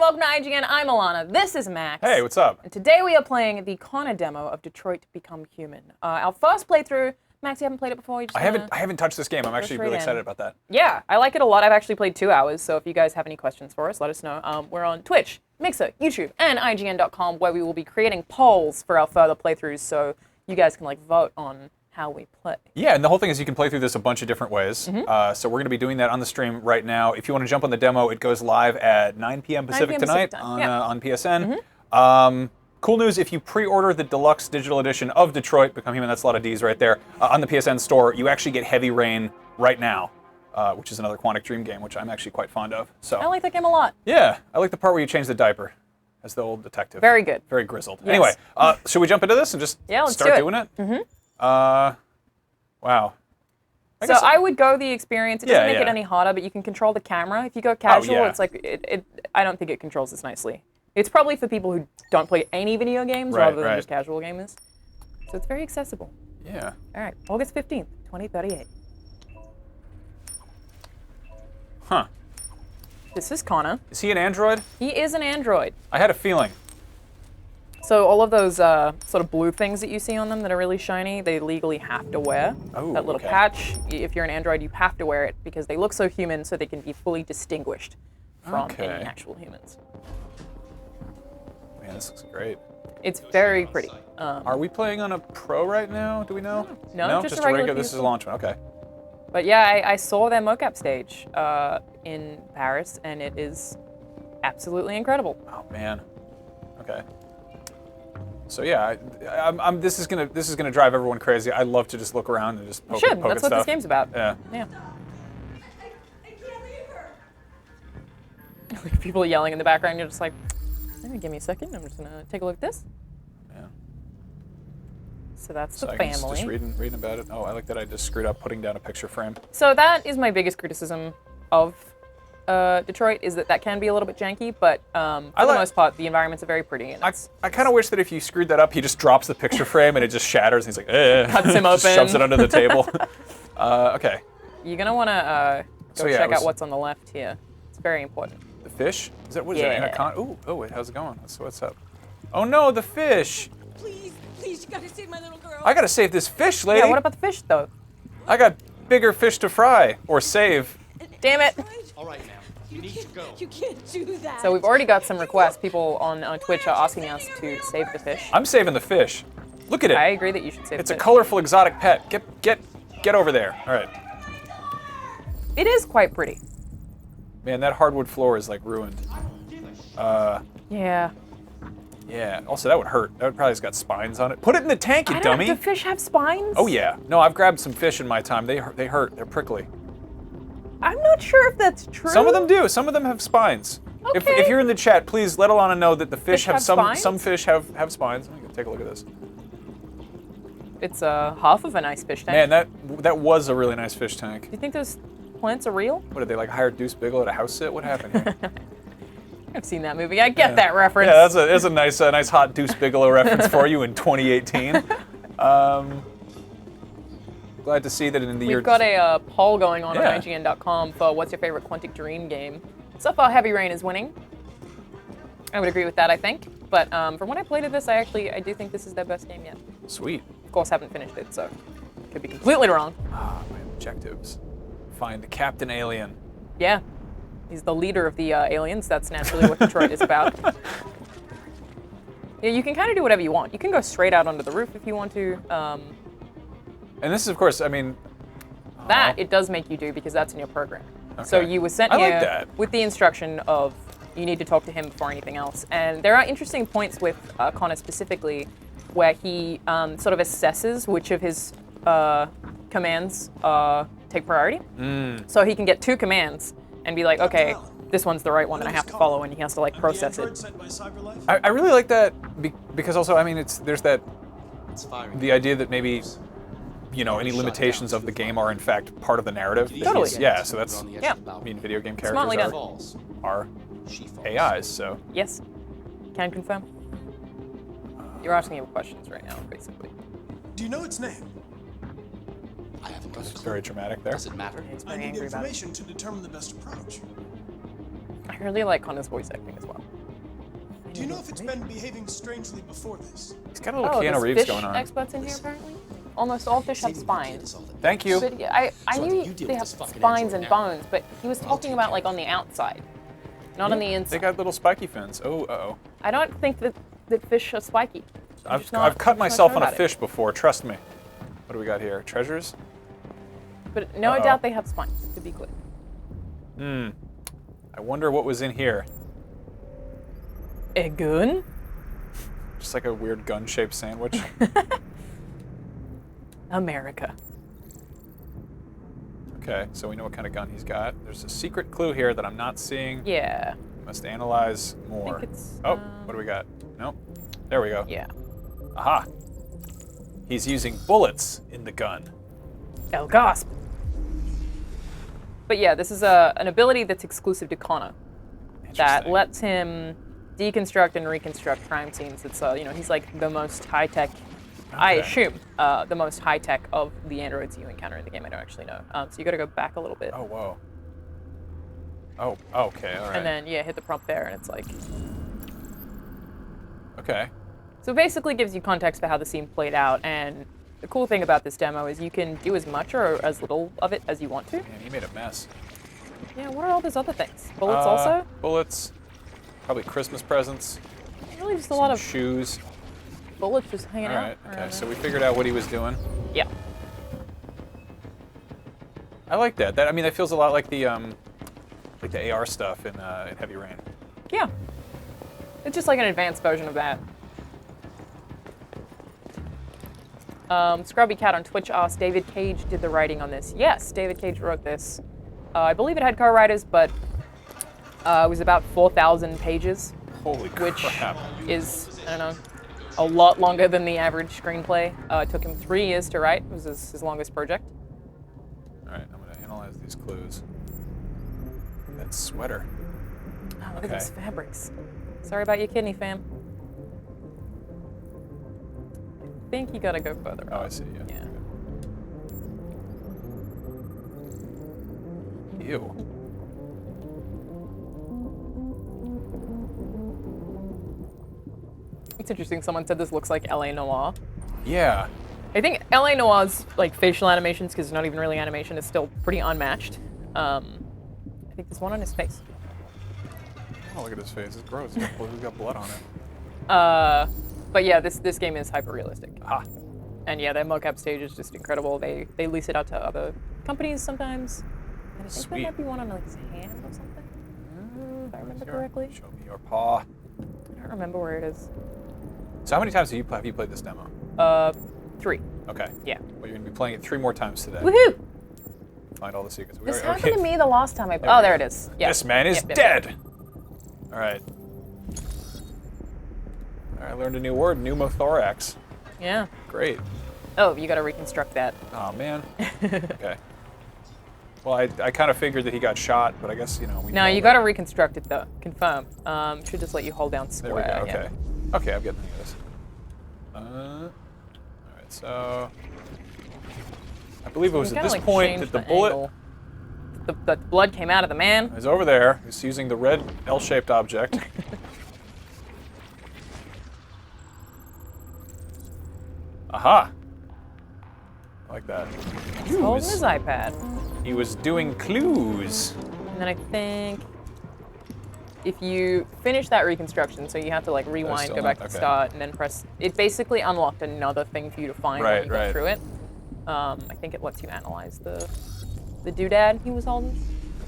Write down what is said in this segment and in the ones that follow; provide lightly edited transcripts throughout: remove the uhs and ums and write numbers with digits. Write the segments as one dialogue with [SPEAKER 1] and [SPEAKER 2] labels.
[SPEAKER 1] welcome to IGN. I'm Alana. This is Max.
[SPEAKER 2] Hey, what's up?
[SPEAKER 1] And today we are playing the Connor demo of Detroit Become Human. Our first playthrough. Max, you haven't played it before?
[SPEAKER 2] I haven't touched this game. I'm actually really excited about that.
[SPEAKER 1] Yeah, I like it a lot. I've actually played 2 hours, so if you guys have any questions for us, let us know. We're on Twitch, Mixer, YouTube, and IGN.com, where we will be creating polls for our further playthroughs, so you guys can vote on how we play.
[SPEAKER 2] Yeah, and the whole thing is you can play through this a bunch of different ways. So we're going to be doing that on the stream right now. If you want to jump on the demo, it goes live at 9 p.m. Pacific tonight on PSN. Cool news, if you pre-order the deluxe digital edition of Detroit Become Human, that's a lot of Ds right there, on the PSN store, you actually get Heavy Rain right now, which is another Quantic Dream game, which I'm actually quite fond of. So
[SPEAKER 1] I like that game a lot.
[SPEAKER 2] Yeah, I like the part where you change the diaper as the old detective.
[SPEAKER 1] Very good.
[SPEAKER 2] Very grizzled.
[SPEAKER 1] Yes.
[SPEAKER 2] Anyway, should we jump into this and just start doing it? Wow.
[SPEAKER 1] I would go the experience. It doesn't make it any harder, but you can control the camera. If you go casual, it's like, I don't think it controls this nicely. It's probably for people who don't play any video games rather than just casual gamers. So it's very accessible.
[SPEAKER 2] Yeah.
[SPEAKER 1] All right, August 15th, 2038.
[SPEAKER 2] Huh.
[SPEAKER 1] This is Connor.
[SPEAKER 2] Is he an android?
[SPEAKER 1] He is an android.
[SPEAKER 2] I had a feeling.
[SPEAKER 1] So all of those sort of blue things that you see on them that are really shiny, they legally have to wear.
[SPEAKER 2] Oh,
[SPEAKER 1] that little patch, if you're an android, you have to wear it because they look so human so they can be fully distinguished from any actual humans.
[SPEAKER 2] Man, this looks great.
[SPEAKER 1] It's very pretty.
[SPEAKER 2] Are we playing on a pro right now? Do we know?
[SPEAKER 1] No, just a regular.
[SPEAKER 2] This is a launch one. Okay.
[SPEAKER 1] But yeah, I saw their mocap stage in Paris, and it is absolutely incredible.
[SPEAKER 2] Oh man. Okay. So yeah, this is gonna drive everyone crazy. I love to just look around and just poke, poke
[SPEAKER 1] That's what this game's about.
[SPEAKER 2] Yeah.
[SPEAKER 1] Yeah. People yelling in the background. You're just like, give me a second. I'm just gonna take a look at this.
[SPEAKER 2] Yeah.
[SPEAKER 1] So that's the
[SPEAKER 2] I
[SPEAKER 1] family.
[SPEAKER 2] Just reading about it. Oh, I like that I just screwed up putting down a picture frame.
[SPEAKER 1] So that is my biggest criticism of Detroit, is that can be a little bit janky, but for the most part, the environments are very pretty. And
[SPEAKER 2] I kind of wish that if you screwed that up, he just drops the picture frame and it just shatters, and he's like, cuts
[SPEAKER 1] him open,
[SPEAKER 2] shoves it under the table. Okay.
[SPEAKER 1] You're gonna want to go check out what's on the left here. It's very important.
[SPEAKER 2] The fish? Is that what is that? Anaconda? Ooh, wait, how's it going? What's up? Oh no, the fish!
[SPEAKER 3] Please, you gotta save my little girl.
[SPEAKER 2] I gotta save this fish, lady.
[SPEAKER 1] Yeah, what about the fish though?
[SPEAKER 2] I got bigger fish to fry or save.
[SPEAKER 1] Damn it!
[SPEAKER 4] All right, now you need to go.
[SPEAKER 3] You can't do that.
[SPEAKER 1] So we've already got some requests. People on Twitch are asking us to save the fish.
[SPEAKER 2] I'm saving the fish. Look at it.
[SPEAKER 1] I agree that you should save the fish.
[SPEAKER 2] It's a colorful exotic pet. Get over there. All right.
[SPEAKER 1] It is quite pretty.
[SPEAKER 2] Man, that hardwood floor is like ruined.
[SPEAKER 1] Yeah.
[SPEAKER 2] Yeah. Also, that would hurt. That would probably has got spines on it. Put it in the tank, you dummy.
[SPEAKER 1] Do fish have spines?
[SPEAKER 2] Oh yeah. No, I've grabbed some fish in my time. They hurt. They're prickly.
[SPEAKER 1] I'm not sure if that's true.
[SPEAKER 2] Some of them do. Some of them have spines.
[SPEAKER 1] Okay.
[SPEAKER 2] If you're in the chat, please let Alana know that the fish have
[SPEAKER 1] spines?
[SPEAKER 2] some fish have spines. Let me take a look at this.
[SPEAKER 1] It's half of a nice fish tank.
[SPEAKER 2] Man, that was a really nice fish tank.
[SPEAKER 1] Do you think those plants are real?
[SPEAKER 2] What did they hire Deuce Bigelow to house sit? What happened here?
[SPEAKER 1] I've seen that movie. I get that reference.
[SPEAKER 2] Yeah, that's a nice hot Deuce Bigelow reference for you in 2018. Glad to see that in the year.
[SPEAKER 1] We've got a poll going on IGN.com for what's your favorite Quantic Dream game. So far, Heavy Rain is winning. I would agree with that, I think. But from what I played of this, I do think this is their best game yet.
[SPEAKER 2] Sweet.
[SPEAKER 1] Of course, haven't finished it, so could be completely wrong.
[SPEAKER 2] My objectives. Find Captain Alien.
[SPEAKER 1] Yeah. He's the leader of the aliens. That's naturally what Detroit is about. Yeah, you can kind of do whatever you want. You can go straight out onto the roof if you want to.
[SPEAKER 2] And this is, of course, I mean...
[SPEAKER 1] That it does make you do because that's in your program.
[SPEAKER 2] Okay.
[SPEAKER 1] So you were sent here with the instruction of you need to talk to him before anything else. And there are interesting points with Connor specifically where he sort of assesses which of his commands take priority. So he can get 2 commands and be like, okay, this one's the right one and I have to follow, and he has to process it.
[SPEAKER 2] I really like that because also, I mean, there's the idea that maybe, any limitations of the game are in fact part of the narrative.
[SPEAKER 1] Totally.
[SPEAKER 2] Yeah, so that's,
[SPEAKER 1] Yeah.
[SPEAKER 2] I mean, video game
[SPEAKER 1] Smartly
[SPEAKER 2] characters are AIs, so.
[SPEAKER 1] Yes. Can confirm. You're asking him questions right now, basically.
[SPEAKER 4] Do you know its name? I haven't got
[SPEAKER 2] It's very dramatic there.
[SPEAKER 4] Does it matter?
[SPEAKER 1] He's
[SPEAKER 4] I
[SPEAKER 1] very
[SPEAKER 4] need
[SPEAKER 1] angry about it.
[SPEAKER 4] information to determine the best approach.
[SPEAKER 1] I really like Connor's voice acting as well.
[SPEAKER 4] Do you know if it's been behaving strangely before this?
[SPEAKER 2] He's got a little
[SPEAKER 1] Oh,
[SPEAKER 2] Keanu
[SPEAKER 1] there's
[SPEAKER 2] Reeves
[SPEAKER 1] fish
[SPEAKER 2] going on.
[SPEAKER 1] experts in here apparently. Almost all fish have spines.
[SPEAKER 2] Thank you.
[SPEAKER 1] But yeah, I
[SPEAKER 5] So
[SPEAKER 1] knew
[SPEAKER 5] you deal
[SPEAKER 1] they
[SPEAKER 5] with
[SPEAKER 1] have
[SPEAKER 5] this fucking
[SPEAKER 1] spines and
[SPEAKER 5] android now.
[SPEAKER 1] bones, but he was talking about like on the outside, not on the
[SPEAKER 2] They
[SPEAKER 1] inside.
[SPEAKER 2] got little spiky fins. Oh, uh-oh.
[SPEAKER 1] I don't think that fish are spiky. I'm
[SPEAKER 2] I've
[SPEAKER 1] just not-
[SPEAKER 2] cut
[SPEAKER 1] I'm just not
[SPEAKER 2] myself
[SPEAKER 1] sure
[SPEAKER 2] on a
[SPEAKER 1] about it.
[SPEAKER 2] fish before, trust me. What do we got here? Treasures?
[SPEAKER 1] But no
[SPEAKER 2] Uh-oh.
[SPEAKER 1] doubt they have spines, to be clear.
[SPEAKER 2] I wonder what was in here.
[SPEAKER 1] A gun?
[SPEAKER 2] Just like a weird gun-shaped sandwich.
[SPEAKER 1] America.
[SPEAKER 2] Okay, so we know what kind of gun he's got. There's a secret clue here that I'm not seeing.
[SPEAKER 1] Yeah.
[SPEAKER 2] Must analyze more.
[SPEAKER 1] it's,
[SPEAKER 2] Oh, what do we got? Nope. There we go.
[SPEAKER 1] Yeah.
[SPEAKER 2] Aha. He's using bullets in the gun.
[SPEAKER 1] El Gasp. But yeah, this is an ability that's exclusive to Connor that
[SPEAKER 2] Interesting.
[SPEAKER 1] lets him deconstruct and reconstruct crime scenes. It's he's like the most high tech. I
[SPEAKER 2] Okay.
[SPEAKER 1] assume the most high tech of the androids you encounter in the game. I don't actually know. So you got to go back a little bit,
[SPEAKER 2] Oh, whoa. Oh, okay, all right.
[SPEAKER 1] and then hit the prompt there, and it's like.
[SPEAKER 2] Okay.
[SPEAKER 1] So it basically gives you context for how the scene played out, and the cool thing about this demo is you can do as much or as little of it as you want to.
[SPEAKER 2] Man, he made a mess.
[SPEAKER 1] Yeah, what are all those other things? Bullets also?
[SPEAKER 2] Bullets. Probably Christmas presents.
[SPEAKER 1] Really just a
[SPEAKER 2] Some
[SPEAKER 1] lot of
[SPEAKER 2] shoes.
[SPEAKER 1] bullets just hanging
[SPEAKER 2] All
[SPEAKER 1] out.
[SPEAKER 2] right, okay,
[SPEAKER 1] around
[SPEAKER 2] so
[SPEAKER 1] there.
[SPEAKER 2] we figured out what he was doing.
[SPEAKER 1] Yeah.
[SPEAKER 2] I like that. That feels a lot like the AR stuff in Heavy Rain.
[SPEAKER 1] Yeah. It's just like an advanced version of that. Scrubby Cat on Twitch asked, David Cage did the writing on this. Yes, David Cage wrote this. I believe it had co-writers, but it was about 4,000 pages,
[SPEAKER 2] Holy
[SPEAKER 1] which
[SPEAKER 2] crap.
[SPEAKER 1] is, I don't know, a lot longer than the average screenplay. It took him 3 years to write. It was his longest project.
[SPEAKER 2] All right, I'm going to analyze these clues. That sweater.
[SPEAKER 1] Oh, look
[SPEAKER 2] Okay.
[SPEAKER 1] at those fabrics. Sorry about your kidney, fam. I think you gotta go further
[SPEAKER 2] Oh,
[SPEAKER 1] up.
[SPEAKER 2] I see, yeah. Ew.
[SPEAKER 1] It's interesting. Someone said this looks like LA Noire.
[SPEAKER 2] Yeah.
[SPEAKER 1] I think LA Noire's like facial animations, because it's not even really animation, is still pretty unmatched. I think there's one on his face.
[SPEAKER 2] Oh, look at his face. It's gross. He's got blood on it.
[SPEAKER 1] But yeah, this game is hyper realistic.
[SPEAKER 2] Ah.
[SPEAKER 1] And yeah, their mocap stage is just incredible. They lease it out to other companies sometimes. And I think
[SPEAKER 2] Sweet.
[SPEAKER 1] there might be one on like his hand or something. If I remember correctly.
[SPEAKER 2] Show me your paw.
[SPEAKER 1] I don't remember where it is.
[SPEAKER 2] So how many times have you played this demo?
[SPEAKER 1] 3.
[SPEAKER 2] Okay.
[SPEAKER 1] Yeah.
[SPEAKER 2] Well, you're going to be playing it 3 more times today.
[SPEAKER 1] Woohoo!
[SPEAKER 2] Find all the secrets. We
[SPEAKER 1] This
[SPEAKER 2] already-
[SPEAKER 1] happened to me the last time I.
[SPEAKER 2] There
[SPEAKER 1] Oh,
[SPEAKER 2] we
[SPEAKER 1] there
[SPEAKER 2] go.
[SPEAKER 1] it is. Yeah.
[SPEAKER 2] This man is
[SPEAKER 1] Yep, yep,
[SPEAKER 2] dead.
[SPEAKER 1] yep.
[SPEAKER 2] All right. I learned a new word, pneumothorax.
[SPEAKER 1] Yeah.
[SPEAKER 2] Great.
[SPEAKER 1] Oh, you got to reconstruct that.
[SPEAKER 2] Oh, man. Okay. Well, I kind of figured that he got shot, but I guess, we
[SPEAKER 1] No,
[SPEAKER 2] know
[SPEAKER 1] you
[SPEAKER 2] that-
[SPEAKER 1] got to reconstruct it though. Confirm. Should just let you hold down
[SPEAKER 2] There
[SPEAKER 1] square.
[SPEAKER 2] we go,
[SPEAKER 1] yeah.
[SPEAKER 2] okay. Okay, I'm getting the hang of this. All right, so... I believe it was
[SPEAKER 1] You
[SPEAKER 2] at
[SPEAKER 1] gotta,
[SPEAKER 2] this
[SPEAKER 1] like,
[SPEAKER 2] point
[SPEAKER 1] change
[SPEAKER 2] that the
[SPEAKER 1] the
[SPEAKER 2] bullet
[SPEAKER 1] angle. The blood came out of the man.
[SPEAKER 2] is over there. He's using the red L-shaped object. Aha! I like that.
[SPEAKER 1] He's holding his iPad.
[SPEAKER 2] He was doing clues.
[SPEAKER 1] And then I think if you finish that reconstruction, so you have to like rewind,
[SPEAKER 2] still
[SPEAKER 1] go
[SPEAKER 2] not-
[SPEAKER 1] back to the
[SPEAKER 2] okay.
[SPEAKER 1] start, and then press. It basically unlocked another thing for you to find
[SPEAKER 2] Right,
[SPEAKER 1] when you
[SPEAKER 2] right.
[SPEAKER 1] get through it. I think it lets you analyze the doodad he was holding.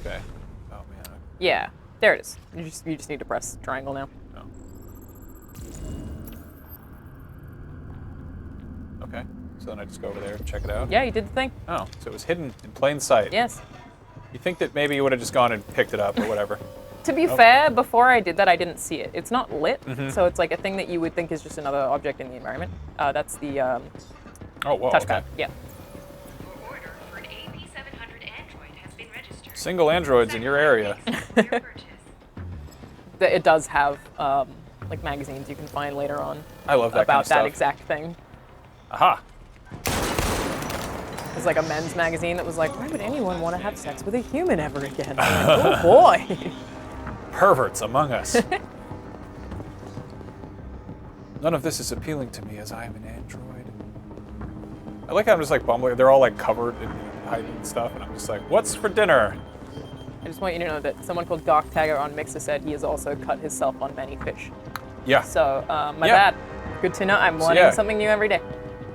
[SPEAKER 2] Okay. Oh man.
[SPEAKER 1] Yeah, there it is. You just need to press triangle now.
[SPEAKER 2] No. Okay. So then I just go over there and check it out.
[SPEAKER 1] Yeah, you did the thing.
[SPEAKER 2] Oh, so it was hidden in plain sight.
[SPEAKER 1] Yes.
[SPEAKER 2] You think that maybe you would have just gone and picked it up or whatever?
[SPEAKER 1] To be fair, before I did that, I didn't see it. It's not lit, so it's like a thing that you would think is just another object in the environment. That's the
[SPEAKER 2] Oh, whoa.
[SPEAKER 1] touchpad.
[SPEAKER 2] Okay.
[SPEAKER 1] Yeah.
[SPEAKER 6] Your order for an AP700 Android has been registered.
[SPEAKER 2] Single androids in your area.
[SPEAKER 6] Your purchase.
[SPEAKER 1] It does have like magazines you can find later on
[SPEAKER 2] I love that
[SPEAKER 1] about
[SPEAKER 2] kind of
[SPEAKER 1] that
[SPEAKER 2] stuff.
[SPEAKER 1] exact thing.
[SPEAKER 2] Aha.
[SPEAKER 1] There's like a men's magazine that was like, why would anyone want to have sex with a human ever again? I'm like, oh boy.
[SPEAKER 2] Perverts among us. None of this is appealing to me as I am an android. I like how I'm just like bumbling. They're all like covered in height and stuff, and I'm just like, what's for dinner?
[SPEAKER 1] I just want you to know that someone called Dark Tagger on Mixer said he has also cut himself on many fish.
[SPEAKER 2] Yeah.
[SPEAKER 1] So, my bad. Good to know. I'm learning something new every day.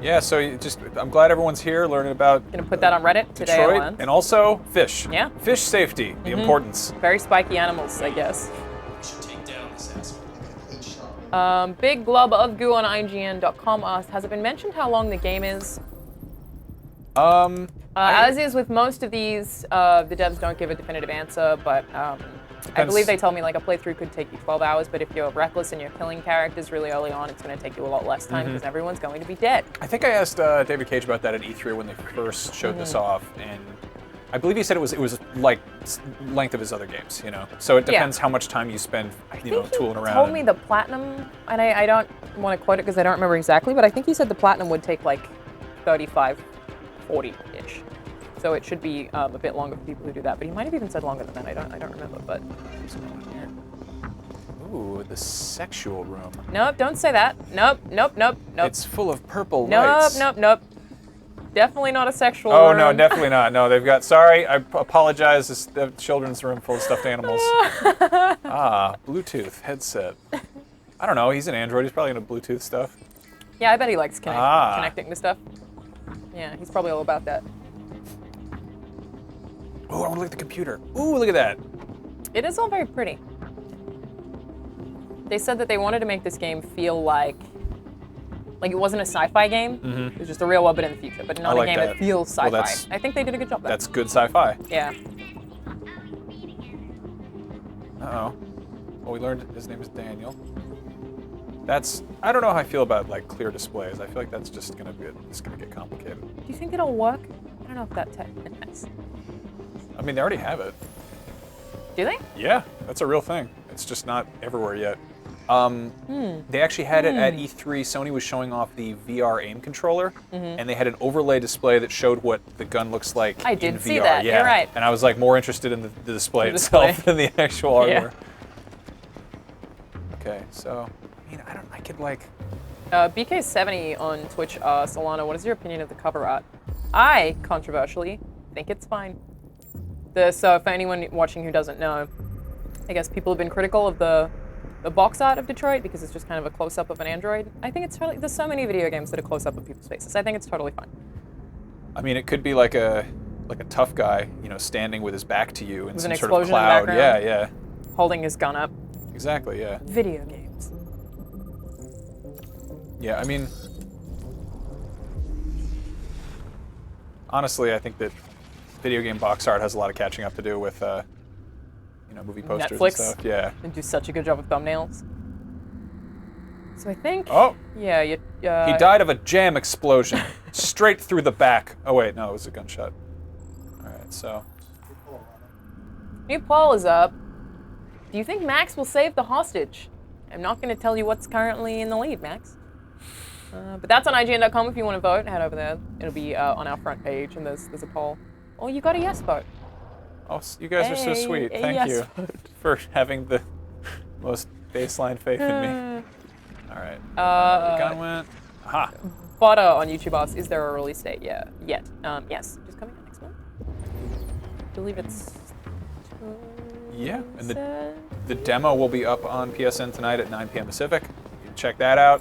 [SPEAKER 2] Yeah, so I'm glad everyone's here learning about
[SPEAKER 1] Gonna put that on Reddit today.
[SPEAKER 2] Detroit, and also fish.
[SPEAKER 1] Yeah.
[SPEAKER 2] Fish safety, the importance.
[SPEAKER 1] Very spiky animals, I guess.
[SPEAKER 4] I should take down this asshole.
[SPEAKER 1] Big Glob of Goo on IGN.com asked, has it been mentioned how long the game is? As is with most of these, the devs don't give a definitive answer, but I believe they told me like a playthrough could take you 12 hours, but if you're reckless and you're killing characters really early on, it's going to take you a lot less time because everyone's going to be dead.
[SPEAKER 2] I think I asked David Cage about that at E3 when they first showed this off, and I believe he said it was like length of his other games, you know. So it depends how much time you spend, you know, tooling around.
[SPEAKER 1] He told me the platinum, and I don't want to quote it because I don't remember exactly, but I think he said the platinum would take like 35, 40-ish. So it should be a bit longer for people who do that. But he might have even said longer than that. I don't remember. But
[SPEAKER 2] there's one here. Ooh, the sexual room.
[SPEAKER 1] Nope, don't say that. Nope.
[SPEAKER 2] It's full of purple
[SPEAKER 1] nope,
[SPEAKER 2] lights.
[SPEAKER 1] Nope. Definitely not a sexual
[SPEAKER 2] room.
[SPEAKER 1] room.
[SPEAKER 2] No, definitely not. No, they've got. Sorry, I apologize. It's a children's room full of stuffed animals. Bluetooth headset. I don't know. He's an Android. He's probably into Bluetooth stuff.
[SPEAKER 1] Yeah, I bet he likes connecting to stuff. Yeah, he's probably all about that.
[SPEAKER 2] Oh, I want to look at the computer. Ooh, look at that.
[SPEAKER 1] It is all very pretty. They said that they wanted to make this game feel like it wasn't a sci-fi game. It was just a real world, but in the future, but not a game that feels sci-fi. Well, I think they did a good job there.
[SPEAKER 2] That's good sci-fi.
[SPEAKER 1] Yeah.
[SPEAKER 2] Uh-oh. Well, we learned his name is Daniel. I don't know how I feel about like clear displays. I feel like that's just gonna get complicated.
[SPEAKER 1] Do you think it'll work? I don't know if that is.
[SPEAKER 2] I mean, they already have it.
[SPEAKER 1] Do they?
[SPEAKER 2] Yeah, that's a real thing. It's just not everywhere yet. They actually had it at E3. Sony was showing off the VR aim controller, and they had an overlay display that showed what the gun looks like
[SPEAKER 1] I did
[SPEAKER 2] in VR.
[SPEAKER 1] see that.
[SPEAKER 2] Yeah.
[SPEAKER 1] You're right.
[SPEAKER 2] And I was like more interested in the display itself than the actual hardware. Okay, so I could like.
[SPEAKER 1] BK70 on Twitch, Solana, what is your opinion of the cover art? I, controversially, think it's fine. So for anyone watching who doesn't know, I guess people have been critical of the box art of Detroit because it's just kind of a close-up of an android. I think it's totally, there's so many video games that are close-up of people's faces. I think it's totally fine.
[SPEAKER 2] I mean, it could be like a tough guy, you know, standing with his back to you in
[SPEAKER 1] with
[SPEAKER 2] some
[SPEAKER 1] an
[SPEAKER 2] sort of
[SPEAKER 1] explosion
[SPEAKER 2] cloud.
[SPEAKER 1] in the background.
[SPEAKER 2] Yeah.
[SPEAKER 1] Holding his gun up.
[SPEAKER 2] Exactly, yeah.
[SPEAKER 1] Video games.
[SPEAKER 2] Yeah, I mean, honestly, I think that video game box art has a lot of catching up to do with, movie posters
[SPEAKER 1] Netflix.
[SPEAKER 2] and stuff. Yeah.
[SPEAKER 1] They do such a good job with thumbnails. So I think.
[SPEAKER 2] Oh.
[SPEAKER 1] Yeah.
[SPEAKER 2] He died of a jam explosion, straight through the back. Oh wait, no, it was a gunshot. All right, so.
[SPEAKER 1] New poll is up. Do you think Max will save the hostage? I'm not going to tell you what's currently in the lead, Max. But that's on IGN.com if you want to vote. Head over there. It'll be on our front page, and there's a poll. Oh, you got a yes vote.
[SPEAKER 2] Oh, you guys are so sweet. Thank you for having the most baseline faith in me. All right. The gun went. Aha.
[SPEAKER 1] Butter on YouTube asks, is there a release date yet? Yes, just coming out next month. I believe it's.
[SPEAKER 2] Yeah, and the demo will be up on PSN tonight at 9 p.m. Pacific. You can check that out.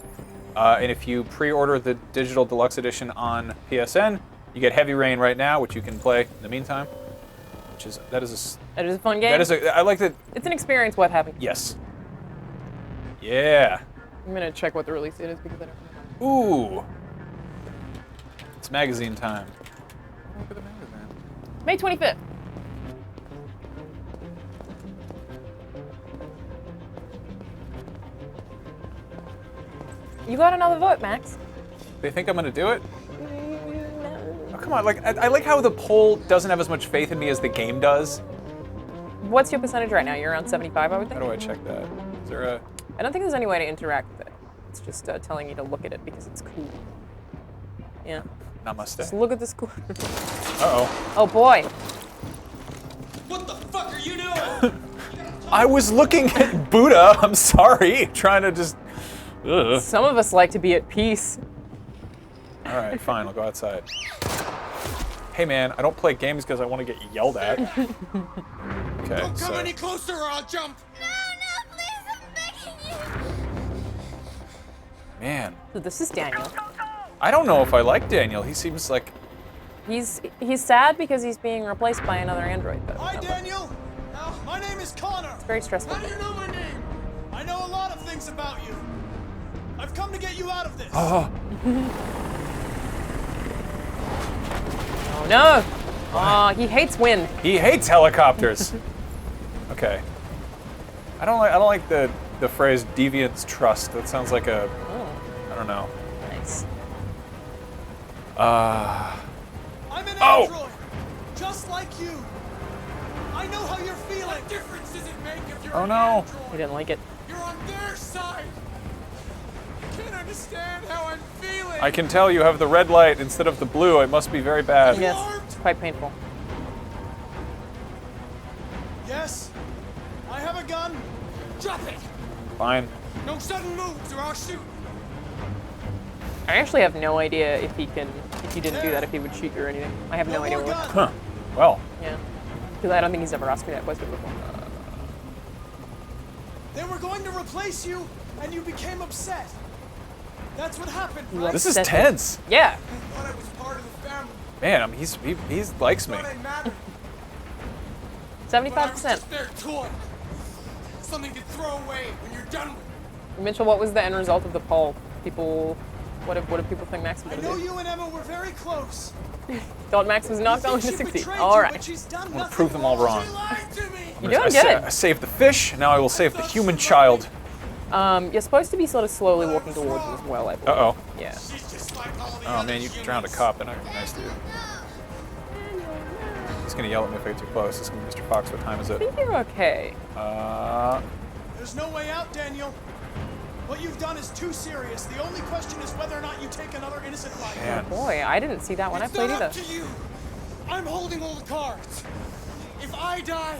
[SPEAKER 2] And if you pre-order the digital deluxe edition on PSN, you get Heavy Rain right now, which you can play in the meantime. That is a
[SPEAKER 1] fun game.
[SPEAKER 2] I like that.
[SPEAKER 1] It's an experience worth having.
[SPEAKER 2] Yes. Yeah.
[SPEAKER 1] I'm gonna check what the release date is because I don't know.
[SPEAKER 2] Ooh. It's magazine time. Look at the magazine.
[SPEAKER 1] May 25th. You got another vote, Max.
[SPEAKER 2] They think I'm gonna do it? Oh, come on, I like how the poll doesn't have as much faith in me as the game does.
[SPEAKER 1] What's your percentage right now? You're around 75, I would think.
[SPEAKER 2] How do I check that? Is there a...
[SPEAKER 1] I don't think there's any way to interact with it. It's just telling you to look at it because it's cool. Yeah.
[SPEAKER 2] Namaste.
[SPEAKER 1] Just look at this cool.
[SPEAKER 2] Uh-oh.
[SPEAKER 1] Oh boy.
[SPEAKER 4] What the fuck are you doing?
[SPEAKER 2] I was looking at Buddha. I'm sorry. Trying to just... Ugh.
[SPEAKER 1] Some of us like to be at peace.
[SPEAKER 2] All right, fine. I'll go outside. Hey, man, I don't play games because I want to get yelled at. Okay,
[SPEAKER 4] Don't
[SPEAKER 2] so
[SPEAKER 4] come any closer or I'll jump.
[SPEAKER 3] No, please, I'm begging you.
[SPEAKER 2] man,
[SPEAKER 1] So this is Daniel.
[SPEAKER 2] I don't know if I like Daniel. He seems like
[SPEAKER 1] He's sad because he's being replaced by another android, though.
[SPEAKER 4] Hi, Daniel. My name is Connor.
[SPEAKER 1] Very stressful.
[SPEAKER 4] How do you know my name? I know a lot of things about you. I've come to get you out of this.
[SPEAKER 2] oh,
[SPEAKER 1] Oh no! Oh, he hates wind.
[SPEAKER 2] he hates helicopters. Okay, I don't like the phrase deviant's trust. That sounds like a I don't know.
[SPEAKER 1] Nice.
[SPEAKER 4] I'm an
[SPEAKER 2] Oh!
[SPEAKER 4] android, just like you. I know how you're feeling. What difference does it make if you're
[SPEAKER 2] Oh,
[SPEAKER 4] an
[SPEAKER 2] no.
[SPEAKER 4] android?
[SPEAKER 1] He didn't like it.
[SPEAKER 4] You're on their side. You can't understand how I'm feeling.
[SPEAKER 2] I can tell you have the red light instead of the blue. It must be very bad.
[SPEAKER 1] Yes, it's quite painful.
[SPEAKER 4] Yes, I have a gun. Drop it.
[SPEAKER 2] Fine.
[SPEAKER 4] No sudden moves or I'll shoot.
[SPEAKER 1] I actually have no idea if he didn't do that, if he would shoot you or anything. I have no idea
[SPEAKER 4] more
[SPEAKER 1] what.
[SPEAKER 4] gun.
[SPEAKER 2] Huh. Well,
[SPEAKER 1] Yeah. Because I don't think he's ever asked me that question before.
[SPEAKER 4] They were going to replace you, and you became upset. That's what happened,
[SPEAKER 1] You
[SPEAKER 4] right?
[SPEAKER 2] this is
[SPEAKER 1] Upset.
[SPEAKER 2] tense.
[SPEAKER 1] Yeah.
[SPEAKER 4] I thought I was part of the family.
[SPEAKER 2] Man, he likes me.
[SPEAKER 4] Thought I mattered.
[SPEAKER 1] 75%.
[SPEAKER 4] But I was just their toy. Something to throw away when you're done with it.
[SPEAKER 1] Mitchell, what was the end result of the poll? What do people think Max was
[SPEAKER 4] I
[SPEAKER 1] gonna
[SPEAKER 4] know
[SPEAKER 1] do?
[SPEAKER 4] you and Emma were very close.
[SPEAKER 1] Thought Max was not
[SPEAKER 4] You
[SPEAKER 1] going
[SPEAKER 4] think
[SPEAKER 1] to
[SPEAKER 4] she
[SPEAKER 1] succeed.
[SPEAKER 4] betrayed
[SPEAKER 1] All
[SPEAKER 4] you,
[SPEAKER 1] right.
[SPEAKER 4] but she's done
[SPEAKER 2] gonna
[SPEAKER 4] nothing
[SPEAKER 2] prove them all wrong.
[SPEAKER 4] She lied to me.
[SPEAKER 1] You're doing
[SPEAKER 2] I
[SPEAKER 1] good.
[SPEAKER 2] saved the fish. Now I will save the human child.
[SPEAKER 1] You're supposed to be sort of slowly walking towards it as well, I believe.
[SPEAKER 2] Uh oh.
[SPEAKER 1] Yeah.
[SPEAKER 4] She's just like all the
[SPEAKER 2] Oh
[SPEAKER 4] other
[SPEAKER 2] man, you
[SPEAKER 4] humans.
[SPEAKER 2] drowned a cop. They're not gonna be nice to you. He's gonna yell at me if I get too close. It's gonna be Mr. Fox. What time is
[SPEAKER 1] I
[SPEAKER 2] it?
[SPEAKER 1] think you're okay.
[SPEAKER 4] There's no way out, Daniel. What you've done is too serious. The only question is whether or not you take another innocent life.
[SPEAKER 2] Man.
[SPEAKER 1] Boy, I didn't see that when I
[SPEAKER 4] It's
[SPEAKER 1] played
[SPEAKER 4] not
[SPEAKER 1] either.
[SPEAKER 4] up to you. I'm holding all the cards. If I die,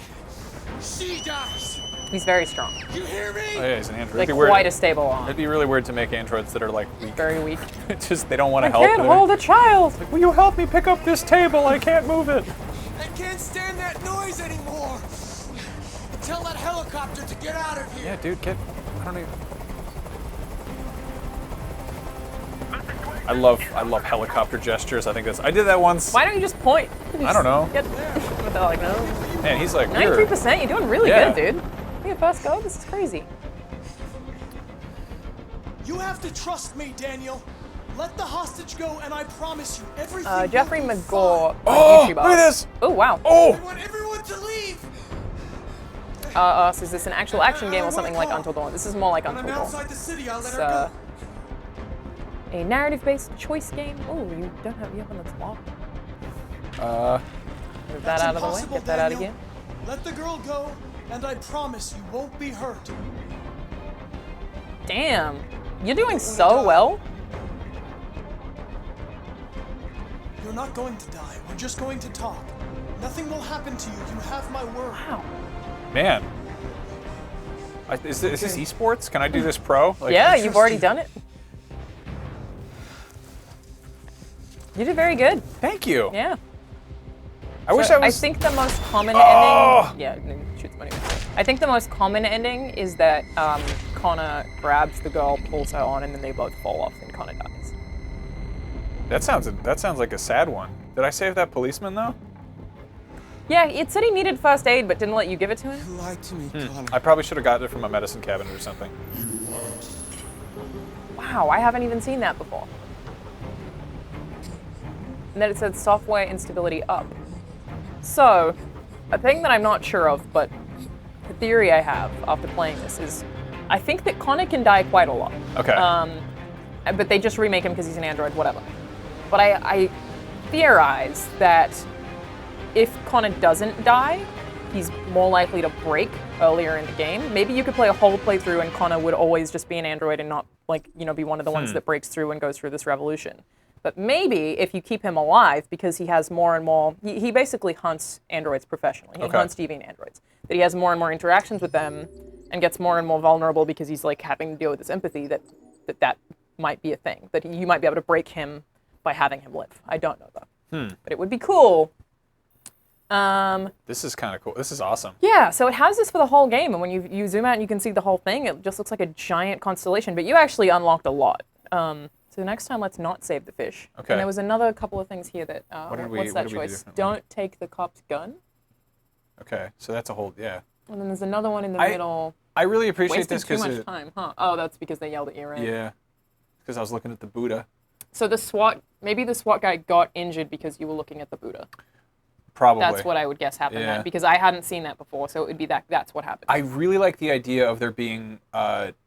[SPEAKER 4] she dies.
[SPEAKER 1] He's very strong.
[SPEAKER 4] You hear me?
[SPEAKER 2] Oh, yeah, he's an android.
[SPEAKER 1] Like
[SPEAKER 2] It'd be
[SPEAKER 1] quite
[SPEAKER 2] weird.
[SPEAKER 1] a stable arm.
[SPEAKER 2] It'd be really weird to make androids that are like weak.
[SPEAKER 1] Very weak.
[SPEAKER 2] Just they don't want to
[SPEAKER 1] I
[SPEAKER 2] help.
[SPEAKER 1] can't
[SPEAKER 2] They're-
[SPEAKER 1] hold a child.
[SPEAKER 2] Will you help me pick up this table? I can't move it.
[SPEAKER 4] I can't stand that noise anymore. Tell that helicopter to get out of here.
[SPEAKER 2] Yeah, dude, get. I don't even. I love helicopter gestures. I think that's. I did that once.
[SPEAKER 1] Why don't you just point?
[SPEAKER 2] I don't know.
[SPEAKER 1] Get with the like, no.
[SPEAKER 2] Man, he's like.
[SPEAKER 1] 93%. You're doing really
[SPEAKER 2] Yeah.
[SPEAKER 1] good, dude. Your first go. This is crazy.
[SPEAKER 4] You have to trust me, Daniel. Let the hostage go, and I promise you, everything.
[SPEAKER 1] Jeffrey
[SPEAKER 4] will be
[SPEAKER 1] McGaw.
[SPEAKER 4] fine.
[SPEAKER 2] Oh,
[SPEAKER 1] YouTube
[SPEAKER 2] look at this.
[SPEAKER 1] Oh wow.
[SPEAKER 4] I
[SPEAKER 2] Oh.
[SPEAKER 4] want everyone to leave.
[SPEAKER 1] So is this an actual action game or something like Until Dawn? This is more like
[SPEAKER 4] When
[SPEAKER 1] Until
[SPEAKER 4] I'm
[SPEAKER 1] Dawn.
[SPEAKER 4] outside the city, I'll let
[SPEAKER 1] It's
[SPEAKER 4] her go.
[SPEAKER 1] a narrative-based choice game. Oh, you don't have on the top. Move that
[SPEAKER 4] That's
[SPEAKER 1] out of the way.
[SPEAKER 4] impossible,
[SPEAKER 1] Get that out of
[SPEAKER 4] Daniel.
[SPEAKER 1] here.
[SPEAKER 4] Let the girl go, and I promise you won't be hurt.
[SPEAKER 1] Damn, you're doing so well.
[SPEAKER 4] You're not going to die. We're just going to talk. Nothing will happen to you. You have my word.
[SPEAKER 1] Wow.
[SPEAKER 2] Man. Is this esports? Can I do this pro? Like,
[SPEAKER 1] Yeah,
[SPEAKER 4] I
[SPEAKER 1] you've
[SPEAKER 4] trust
[SPEAKER 1] already
[SPEAKER 4] you.
[SPEAKER 1] done it. You did very good.
[SPEAKER 2] Thank you.
[SPEAKER 1] Yeah.
[SPEAKER 2] I wish
[SPEAKER 1] So
[SPEAKER 2] I was.
[SPEAKER 1] I think the most common
[SPEAKER 2] Oh!
[SPEAKER 1] ending. Yeah, no, shoot them anyway. I think the most common ending is that Connor grabs the girl, pulls her on, and then they both fall off, and Connor dies.
[SPEAKER 2] That sounds like a sad one. Did I save that policeman though?
[SPEAKER 1] Yeah, it said he needed first aid, but didn't let you give it to him.
[SPEAKER 4] You lied to me, Connor.
[SPEAKER 2] I probably should have gotten it from a medicine cabinet or something.
[SPEAKER 1] Wow, I haven't even seen that before. And then it said software instability up. So, a thing that I'm not sure of, but the theory I have after playing this is, I think that Connor can die quite a lot.
[SPEAKER 2] Okay.
[SPEAKER 1] But they just remake him because he's an android, whatever. But I theorize that if Connor doesn't die, he's more likely to break earlier in the game. Maybe you could play a whole playthrough and Connor would always just be an android and not, like, you know, be one of the ones that breaks through and goes through this revolution. But maybe if you keep him alive, because he has more and more, he basically hunts androids professionally. He
[SPEAKER 2] Okay.
[SPEAKER 1] hunts deviant androids. That he has more and more interactions with them and gets more and more vulnerable because he's like having to deal with this empathy, that that might be a thing, that you might be able to break him by having him live. I don't know though. But it would be cool.
[SPEAKER 2] This is kind of cool. This is awesome.
[SPEAKER 1] Yeah, so it has this for the whole game, and when you zoom out and you can see the whole thing, it just looks like a giant constellation, but you actually unlocked a lot. So next time, let's not save the fish.
[SPEAKER 2] Okay.
[SPEAKER 1] And there was another couple of things here that, what's that
[SPEAKER 2] do
[SPEAKER 1] choice?
[SPEAKER 2] differently?
[SPEAKER 1] Don't take the cop's gun.
[SPEAKER 2] Okay, so that's a whole, yeah.
[SPEAKER 1] And then there's another one in the middle.
[SPEAKER 2] I really appreciate
[SPEAKER 1] Wasted
[SPEAKER 2] this
[SPEAKER 1] too
[SPEAKER 2] because
[SPEAKER 1] much time, huh? Oh, that's because they yelled at you, right?
[SPEAKER 2] yeah, because I was looking at the Buddha.
[SPEAKER 1] So maybe the SWAT guy got injured because you were looking at the Buddha.
[SPEAKER 2] Probably.
[SPEAKER 1] That's what I would guess happened
[SPEAKER 2] Yeah.
[SPEAKER 1] then, because I hadn't seen that before, so it would be that's what happened.
[SPEAKER 2] I really like the idea of there being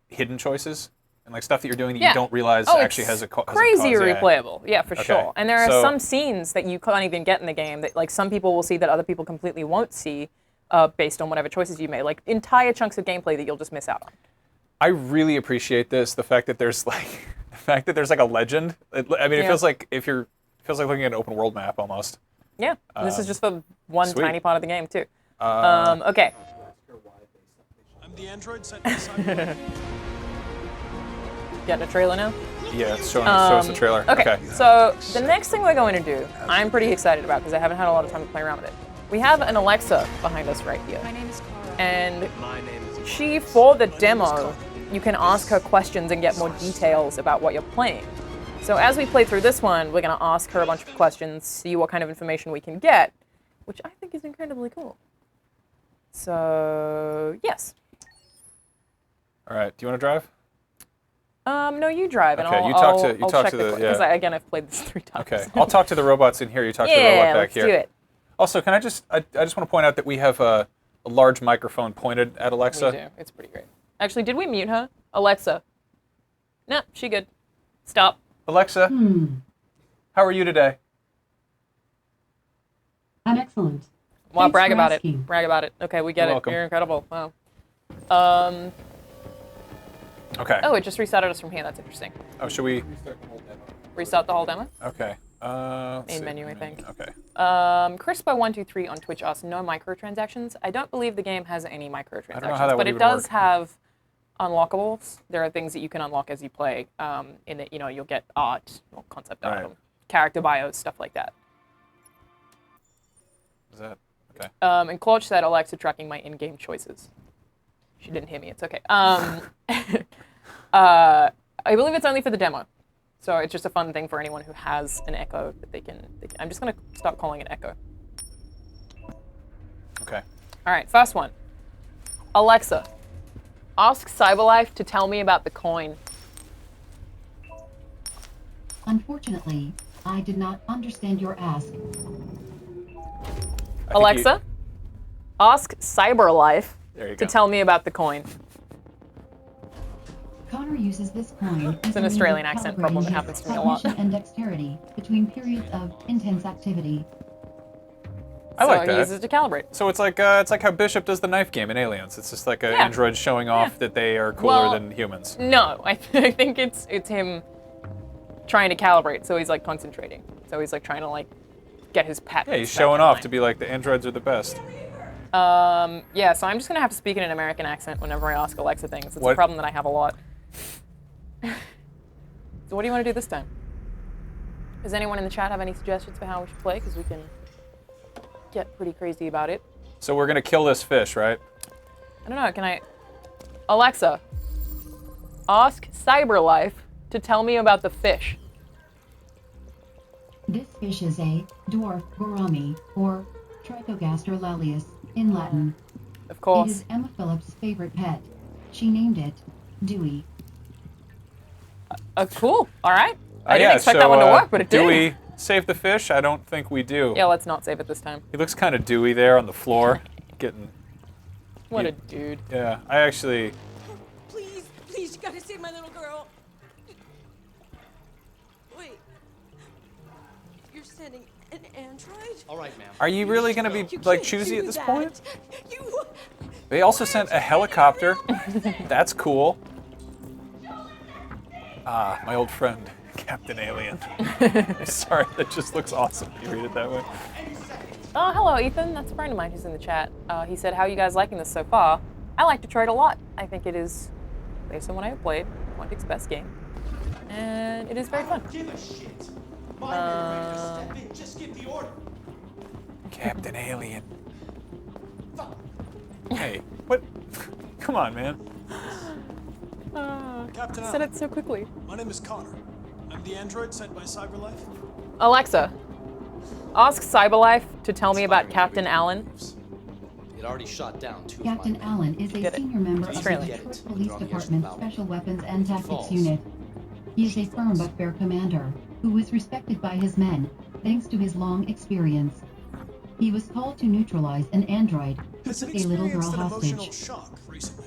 [SPEAKER 2] hidden choices and like stuff that you're doing that you don't realize actually has a cause.
[SPEAKER 1] Crazy
[SPEAKER 2] Yeah.
[SPEAKER 1] replayable, yeah, for
[SPEAKER 2] Okay.
[SPEAKER 1] sure. And there are
[SPEAKER 2] So-
[SPEAKER 1] some scenes that you can't even get in the game that like some people will see that other people completely won't see based on whatever choices you made. Like entire chunks of gameplay that you'll just miss out on.
[SPEAKER 2] I really appreciate this. The fact that there's like a legend. It feels like looking at an open world map almost.
[SPEAKER 1] Yeah, and this is just for one
[SPEAKER 2] sweet.
[SPEAKER 1] tiny part of the game too. Okay.
[SPEAKER 4] I'm the android sent inside.
[SPEAKER 1] Getting a trailer now?
[SPEAKER 2] Yeah, it's showing us the trailer.
[SPEAKER 1] Okay, so the next thing we're going to do, I'm pretty excited about because I haven't had a lot of time to play around with it. We have an Alexa behind us right here.
[SPEAKER 3] My name is Cara.
[SPEAKER 1] And she, for the demo, you can ask her questions and get more details about what you're playing. So as we play through this one, we're going to ask her a bunch of questions, see what kind of information we can get, which I think is incredibly cool. So, yes.
[SPEAKER 2] All right. Do you want to drive?
[SPEAKER 1] No, you drive, and
[SPEAKER 2] Okay,
[SPEAKER 1] I'll,
[SPEAKER 2] you talk to-
[SPEAKER 1] I'll,
[SPEAKER 2] you
[SPEAKER 1] I'll
[SPEAKER 2] talk
[SPEAKER 1] check
[SPEAKER 2] to
[SPEAKER 1] the
[SPEAKER 2] the-
[SPEAKER 1] because
[SPEAKER 2] yeah.
[SPEAKER 1] again, I've played this 3 times.
[SPEAKER 2] Okay. I'll talk to the robots in here. You talk to the
[SPEAKER 1] Yeah,
[SPEAKER 2] robot back
[SPEAKER 1] let's
[SPEAKER 2] here.
[SPEAKER 1] do it.
[SPEAKER 2] Also, can I just want to point out that we have a large microphone pointed at Alexa.
[SPEAKER 1] We do. It's pretty great. Actually, did we mute her? Alexa. No, she good. Stop.
[SPEAKER 2] Alexa, how are you today?
[SPEAKER 5] I'm excellent.
[SPEAKER 1] Wow,
[SPEAKER 5] Thanks
[SPEAKER 1] brag
[SPEAKER 5] for
[SPEAKER 1] about
[SPEAKER 5] asking.
[SPEAKER 1] it. Brag about it. Okay, we get
[SPEAKER 2] You're
[SPEAKER 1] it.
[SPEAKER 2] welcome.
[SPEAKER 1] You're incredible. Wow.
[SPEAKER 2] Okay.
[SPEAKER 1] Oh, it just restarted us from here. That's interesting.
[SPEAKER 2] Oh, should we?
[SPEAKER 1] Restart the whole demo?
[SPEAKER 2] Okay. Let's
[SPEAKER 1] Main
[SPEAKER 2] see.
[SPEAKER 1] menu, I think.
[SPEAKER 2] Okay.
[SPEAKER 1] Crispo123 on Twitch asks, no microtransactions. I don't believe the game has any microtransactions,
[SPEAKER 2] I don't know how that
[SPEAKER 1] but
[SPEAKER 2] would
[SPEAKER 1] it
[SPEAKER 2] even
[SPEAKER 1] does
[SPEAKER 2] work.
[SPEAKER 1] have unlockables. There are things that you can unlock as you play. In that, you'll get art, or concept art,
[SPEAKER 2] Right.
[SPEAKER 1] character bios, stuff like that.
[SPEAKER 2] Is that okay?
[SPEAKER 1] And Claude said, Alexa tracking my in-game choices. She didn't hear me. It's okay. I believe it's only for the demo. So it's just a fun thing for anyone who has an Echo that they can I'm just going to stop calling it Echo.
[SPEAKER 2] Okay.
[SPEAKER 1] All right, first one. Alexa, ask Cyberlife to tell me about the coin.
[SPEAKER 5] Unfortunately, I did not understand your ask.
[SPEAKER 2] I think
[SPEAKER 1] Alexa, ask Cyberlife
[SPEAKER 2] There you
[SPEAKER 1] to
[SPEAKER 2] go.
[SPEAKER 1] tell me about the coin.
[SPEAKER 5] Connor uses this coin as
[SPEAKER 1] an
[SPEAKER 5] a means
[SPEAKER 1] Australian
[SPEAKER 5] of
[SPEAKER 1] accent problem that
[SPEAKER 5] calibrating
[SPEAKER 1] happens
[SPEAKER 5] his
[SPEAKER 1] to me a lot.
[SPEAKER 5] cognition and dexterity between periods of intense activity.
[SPEAKER 2] I like
[SPEAKER 1] So
[SPEAKER 2] that.
[SPEAKER 1] he uses it to calibrate.
[SPEAKER 2] So it's like how Bishop does the knife game in Aliens. It's just like an
[SPEAKER 1] Yeah.
[SPEAKER 2] android showing off that they are cooler
[SPEAKER 1] Well,
[SPEAKER 2] than humans.
[SPEAKER 1] No, I think it's him trying to calibrate. So he's like concentrating. So he's like trying to like get his pet.
[SPEAKER 2] Yeah, he's showing off to be like the androids are the best.
[SPEAKER 1] Yeah, so I'm just gonna have to speak in an American accent whenever I ask Alexa things. It's a
[SPEAKER 2] What-
[SPEAKER 1] problem that I have a lot. So what do you want to do this time? Does anyone in the chat have any suggestions for how we should play? Because we can get pretty crazy about it.
[SPEAKER 2] So we're gonna kill this fish, right?
[SPEAKER 1] I don't know, can I... Alexa, ask Cyberlife to tell me about the fish.
[SPEAKER 5] This fish is a dwarf gourami, or Trichogaster lelius in Latin.
[SPEAKER 1] Of
[SPEAKER 5] It
[SPEAKER 1] course.
[SPEAKER 5] is Emma Phillips' favorite pet. She named it Dewey.
[SPEAKER 1] Cool, all right. I didn't expect that one to work, but it
[SPEAKER 2] do
[SPEAKER 1] did.
[SPEAKER 2] we save the fish? I don't think we do.
[SPEAKER 1] Yeah, let's not save it this time.
[SPEAKER 2] He looks kind of dewy there on the floor, getting.
[SPEAKER 1] What
[SPEAKER 2] Yeah.
[SPEAKER 1] a dude.
[SPEAKER 2] Yeah, I actually.
[SPEAKER 3] Please, please, you gotta save my little girl. Wait. You're sending an android?
[SPEAKER 7] All right, ma'am.
[SPEAKER 2] Are you really gonna be
[SPEAKER 3] You
[SPEAKER 2] like
[SPEAKER 3] can't
[SPEAKER 2] choosy
[SPEAKER 3] do
[SPEAKER 2] at this
[SPEAKER 3] that.
[SPEAKER 2] point?
[SPEAKER 3] You.
[SPEAKER 2] They also sent a helicopter. That's cool. Ah, my old friend, Captain Alien. Sorry, that just looks awesome. You read it that way.
[SPEAKER 1] Oh, hello, Ethan. That's a friend of mine who's in the chat. He said, how are you guys liking this so far? I like Detroit a lot. I think it is based on what I have played, Quantic's best game. And it is very fun.
[SPEAKER 4] Give a shit. My men ready to step in. Just give the order.
[SPEAKER 2] Captain Alien.
[SPEAKER 4] Fuck.
[SPEAKER 2] Hey, what? Come on, man.
[SPEAKER 4] Captain
[SPEAKER 1] Said
[SPEAKER 4] Allen,
[SPEAKER 1] it so quickly.
[SPEAKER 4] my name is Connor. I'm the android sent by CyberLife.
[SPEAKER 1] Alexa, ask CyberLife to tell me about Captain Allen.
[SPEAKER 7] It already shot down 2
[SPEAKER 5] Captain
[SPEAKER 7] of my men.
[SPEAKER 5] Allen is a
[SPEAKER 1] Get it.
[SPEAKER 5] senior member of the
[SPEAKER 1] Australian.
[SPEAKER 5] Detroit Police
[SPEAKER 7] They're on the
[SPEAKER 5] Department
[SPEAKER 7] Airship
[SPEAKER 5] Special
[SPEAKER 7] Valley.
[SPEAKER 5] Weapons and Tactics
[SPEAKER 7] Falls.
[SPEAKER 5] Unit. He is a
[SPEAKER 7] She
[SPEAKER 5] firm
[SPEAKER 7] falls.
[SPEAKER 5] but fair commander, who was respected by his men, thanks to his long experience. He was called to neutralize an android who
[SPEAKER 4] Has
[SPEAKER 5] took
[SPEAKER 4] it
[SPEAKER 5] a little girl
[SPEAKER 4] experienced an emotional
[SPEAKER 5] hostage.
[SPEAKER 4] shock recently?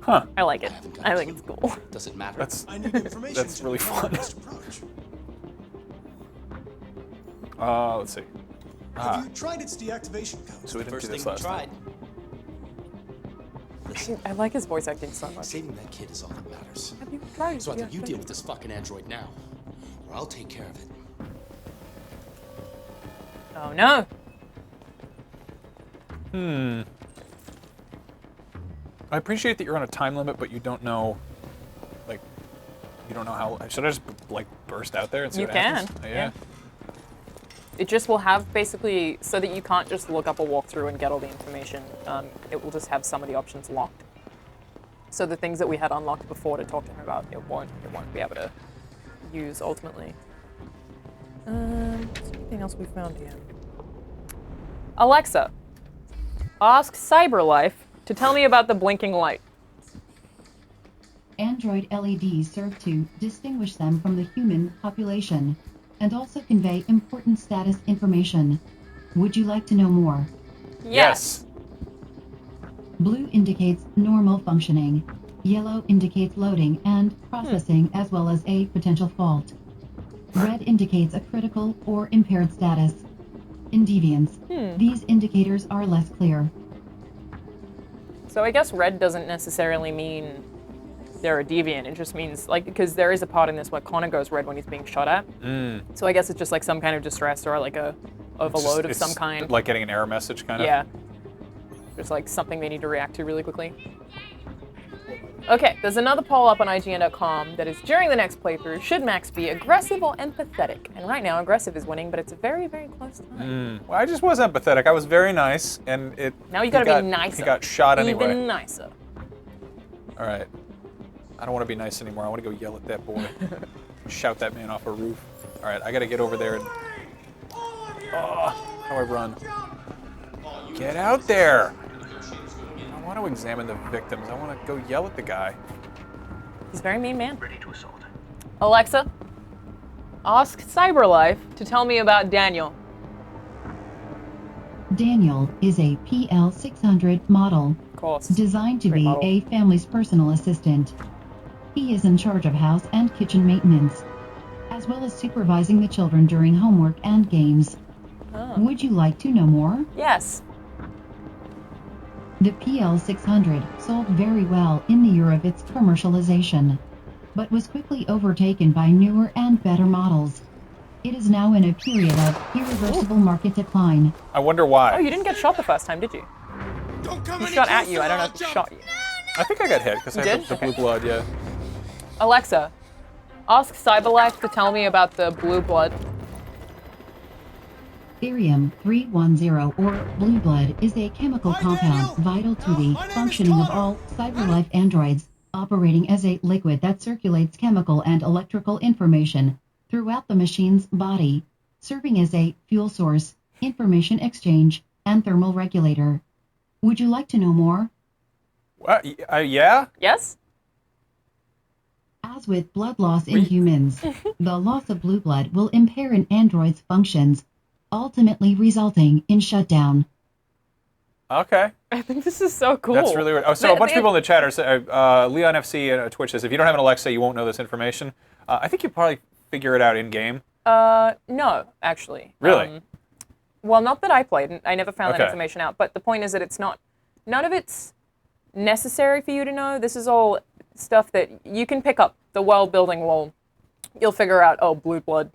[SPEAKER 2] Huh.
[SPEAKER 1] I like it.
[SPEAKER 7] I haven't got
[SPEAKER 1] I
[SPEAKER 7] a
[SPEAKER 1] think
[SPEAKER 7] clue.
[SPEAKER 1] it's cool.
[SPEAKER 7] Does it matter?
[SPEAKER 2] That's
[SPEAKER 4] I need information
[SPEAKER 2] That's
[SPEAKER 4] to
[SPEAKER 2] really
[SPEAKER 4] determine
[SPEAKER 2] fun.
[SPEAKER 4] the best approach.
[SPEAKER 2] Let's see.
[SPEAKER 4] Have you tried its deactivation code?
[SPEAKER 2] So we didn't
[SPEAKER 7] First
[SPEAKER 2] do
[SPEAKER 7] thing
[SPEAKER 2] this
[SPEAKER 7] we
[SPEAKER 2] last
[SPEAKER 7] tried.
[SPEAKER 2] time.
[SPEAKER 7] Listen,
[SPEAKER 1] I like his voice acting so much.
[SPEAKER 7] saving that kid is all that matters.
[SPEAKER 1] Have you tried?
[SPEAKER 7] So either you deal with this fucking android now, or I'll take care of it.
[SPEAKER 1] Oh no.
[SPEAKER 2] I appreciate that you're on a time limit, but you don't know, like, you don't know how. Should I just like burst out there and see
[SPEAKER 1] You
[SPEAKER 2] what
[SPEAKER 1] can.
[SPEAKER 2] happens?
[SPEAKER 1] Yeah. It just will have basically, so that you can't just look up a walkthrough and get all the information. It will just have some of the options locked. So the things that we had unlocked before to talk to him about, it won't be able to use ultimately. Is there anything else we found here? Alexa, ask CyberLife to tell me about the blinking light.
[SPEAKER 5] Android LEDs serve to distinguish them from the human population and also convey important status information. Would you like to know more?
[SPEAKER 2] Yes.
[SPEAKER 5] Blue indicates normal functioning. Yellow indicates loading and processing as well as a potential fault. Red indicates a critical or impaired status. In deviance, these indicators are less clear.
[SPEAKER 1] So I guess red doesn't necessarily mean they're a deviant. It just means, like, because there is a part in this where Connor goes red when he's being shot at. So I guess it's just like some kind of distress or like a overload of
[SPEAKER 2] It's
[SPEAKER 1] some kind.
[SPEAKER 2] Like getting an error message, kind of.
[SPEAKER 1] Yeah. Just like something they need to react to really quickly. Okay, there's another poll up on IGN.com that is, during the next playthrough, should Max be aggressive or empathetic? And right now, aggressive is winning, but it's a very, very close tie.
[SPEAKER 2] Well, I just was empathetic. I was very nice, and it.
[SPEAKER 1] Now you
[SPEAKER 2] he
[SPEAKER 1] gotta
[SPEAKER 2] got-
[SPEAKER 1] be nicer.
[SPEAKER 2] He got shot anyway.
[SPEAKER 1] Even nicer.
[SPEAKER 2] All right. I don't want to be nice anymore. I want to go yell at that boy. Shout that man off a roof. All right, I got to get over there and. Oh, how do I run? Get out there! I want to examine the victims. I want to go yell at the guy.
[SPEAKER 1] He's a very mean man. Alexa, ask CyberLife to tell me about Daniel.
[SPEAKER 5] Daniel is a PL600 model,
[SPEAKER 1] Of course.
[SPEAKER 5] designed to
[SPEAKER 1] Great
[SPEAKER 5] be
[SPEAKER 1] model.
[SPEAKER 5] a family's personal assistant. He is in charge of house and kitchen maintenance, as well as supervising the children during homework and games. Would you like to know more?
[SPEAKER 1] Yes.
[SPEAKER 5] The PL600 sold very well in the year of its commercialization, but was quickly overtaken by newer and better models. It is now in a period of irreversible market decline.
[SPEAKER 2] I wonder why.
[SPEAKER 1] Oh, you didn't get shot the first time, did you?
[SPEAKER 4] Don't come
[SPEAKER 1] He
[SPEAKER 4] any
[SPEAKER 1] shot at
[SPEAKER 4] closer
[SPEAKER 1] you. I don't know
[SPEAKER 4] or
[SPEAKER 1] if he
[SPEAKER 4] I'll
[SPEAKER 1] shot
[SPEAKER 4] jump.
[SPEAKER 1] you.
[SPEAKER 2] I think I got hit because I
[SPEAKER 1] You
[SPEAKER 2] had
[SPEAKER 1] did?
[SPEAKER 2] the blue
[SPEAKER 1] Okay.
[SPEAKER 2] blood, yeah.
[SPEAKER 1] Alexa, ask CyberLife to tell me about the blue blood.
[SPEAKER 5] Therium-310, or blue blood, is a chemical
[SPEAKER 4] Hi,
[SPEAKER 5] compound
[SPEAKER 4] Daniel.
[SPEAKER 5] vital to the
[SPEAKER 4] My name is
[SPEAKER 5] functioning of
[SPEAKER 4] Connor.
[SPEAKER 5] all CyberLife androids, operating as a liquid that circulates chemical and electrical information throughout the machine's body, serving as a fuel source, information exchange, and thermal regulator. Would you like to know more?
[SPEAKER 2] Yeah?
[SPEAKER 1] Yes?
[SPEAKER 5] As with blood loss in humans, the loss of blue blood will impair an android's functions, ultimately resulting in shutdown.
[SPEAKER 2] Okay.
[SPEAKER 1] I think this is so cool.
[SPEAKER 2] That's really weird. Oh, so a bunch of people in the chat are saying, Leon FC and Twitch says, if you don't have an Alexa, you won't know this information. I think you probably figure it out in game.
[SPEAKER 1] No, actually.
[SPEAKER 2] Really?
[SPEAKER 1] Well, not that I played. I never found that
[SPEAKER 2] Okay.
[SPEAKER 1] information out. But the point is that it's not, none of it's necessary for you to know. This is all stuff that you can pick up. The world building will, you'll figure out, oh, blue blood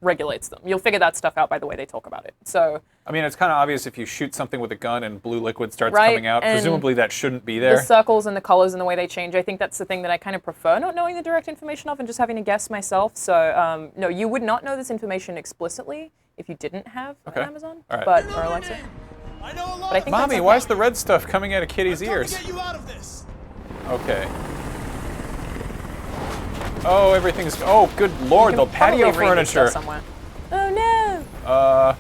[SPEAKER 1] regulates them. You'll figure that stuff out by the way they talk about it. So
[SPEAKER 2] I mean, it's kind of obvious if you shoot something with a gun and blue liquid starts
[SPEAKER 1] Right,
[SPEAKER 2] coming out.
[SPEAKER 1] and
[SPEAKER 2] Presumably that shouldn't be
[SPEAKER 1] the
[SPEAKER 2] there.
[SPEAKER 1] circles and the colors and the way they change, I think that's the thing that I kind of prefer not knowing the direct information of and just having to guess myself. So no, you would not know this information explicitly if you didn't have
[SPEAKER 2] Okay.
[SPEAKER 1] an Amazon,
[SPEAKER 2] All right.
[SPEAKER 1] but
[SPEAKER 4] You know
[SPEAKER 1] or
[SPEAKER 4] my
[SPEAKER 1] Alexa.
[SPEAKER 4] name. I know a lot
[SPEAKER 1] But I think
[SPEAKER 4] about
[SPEAKER 1] that's
[SPEAKER 2] Mommy,
[SPEAKER 1] okay.
[SPEAKER 2] why is the red stuff coming out of Kitty's
[SPEAKER 4] I've come to
[SPEAKER 2] ears?
[SPEAKER 4] get you out of this.
[SPEAKER 2] Okay. Oh, everything's. Oh, good lord, the
[SPEAKER 1] You can probably
[SPEAKER 2] patio
[SPEAKER 1] read this
[SPEAKER 2] furniture.
[SPEAKER 1] stuff somewhere. Oh no!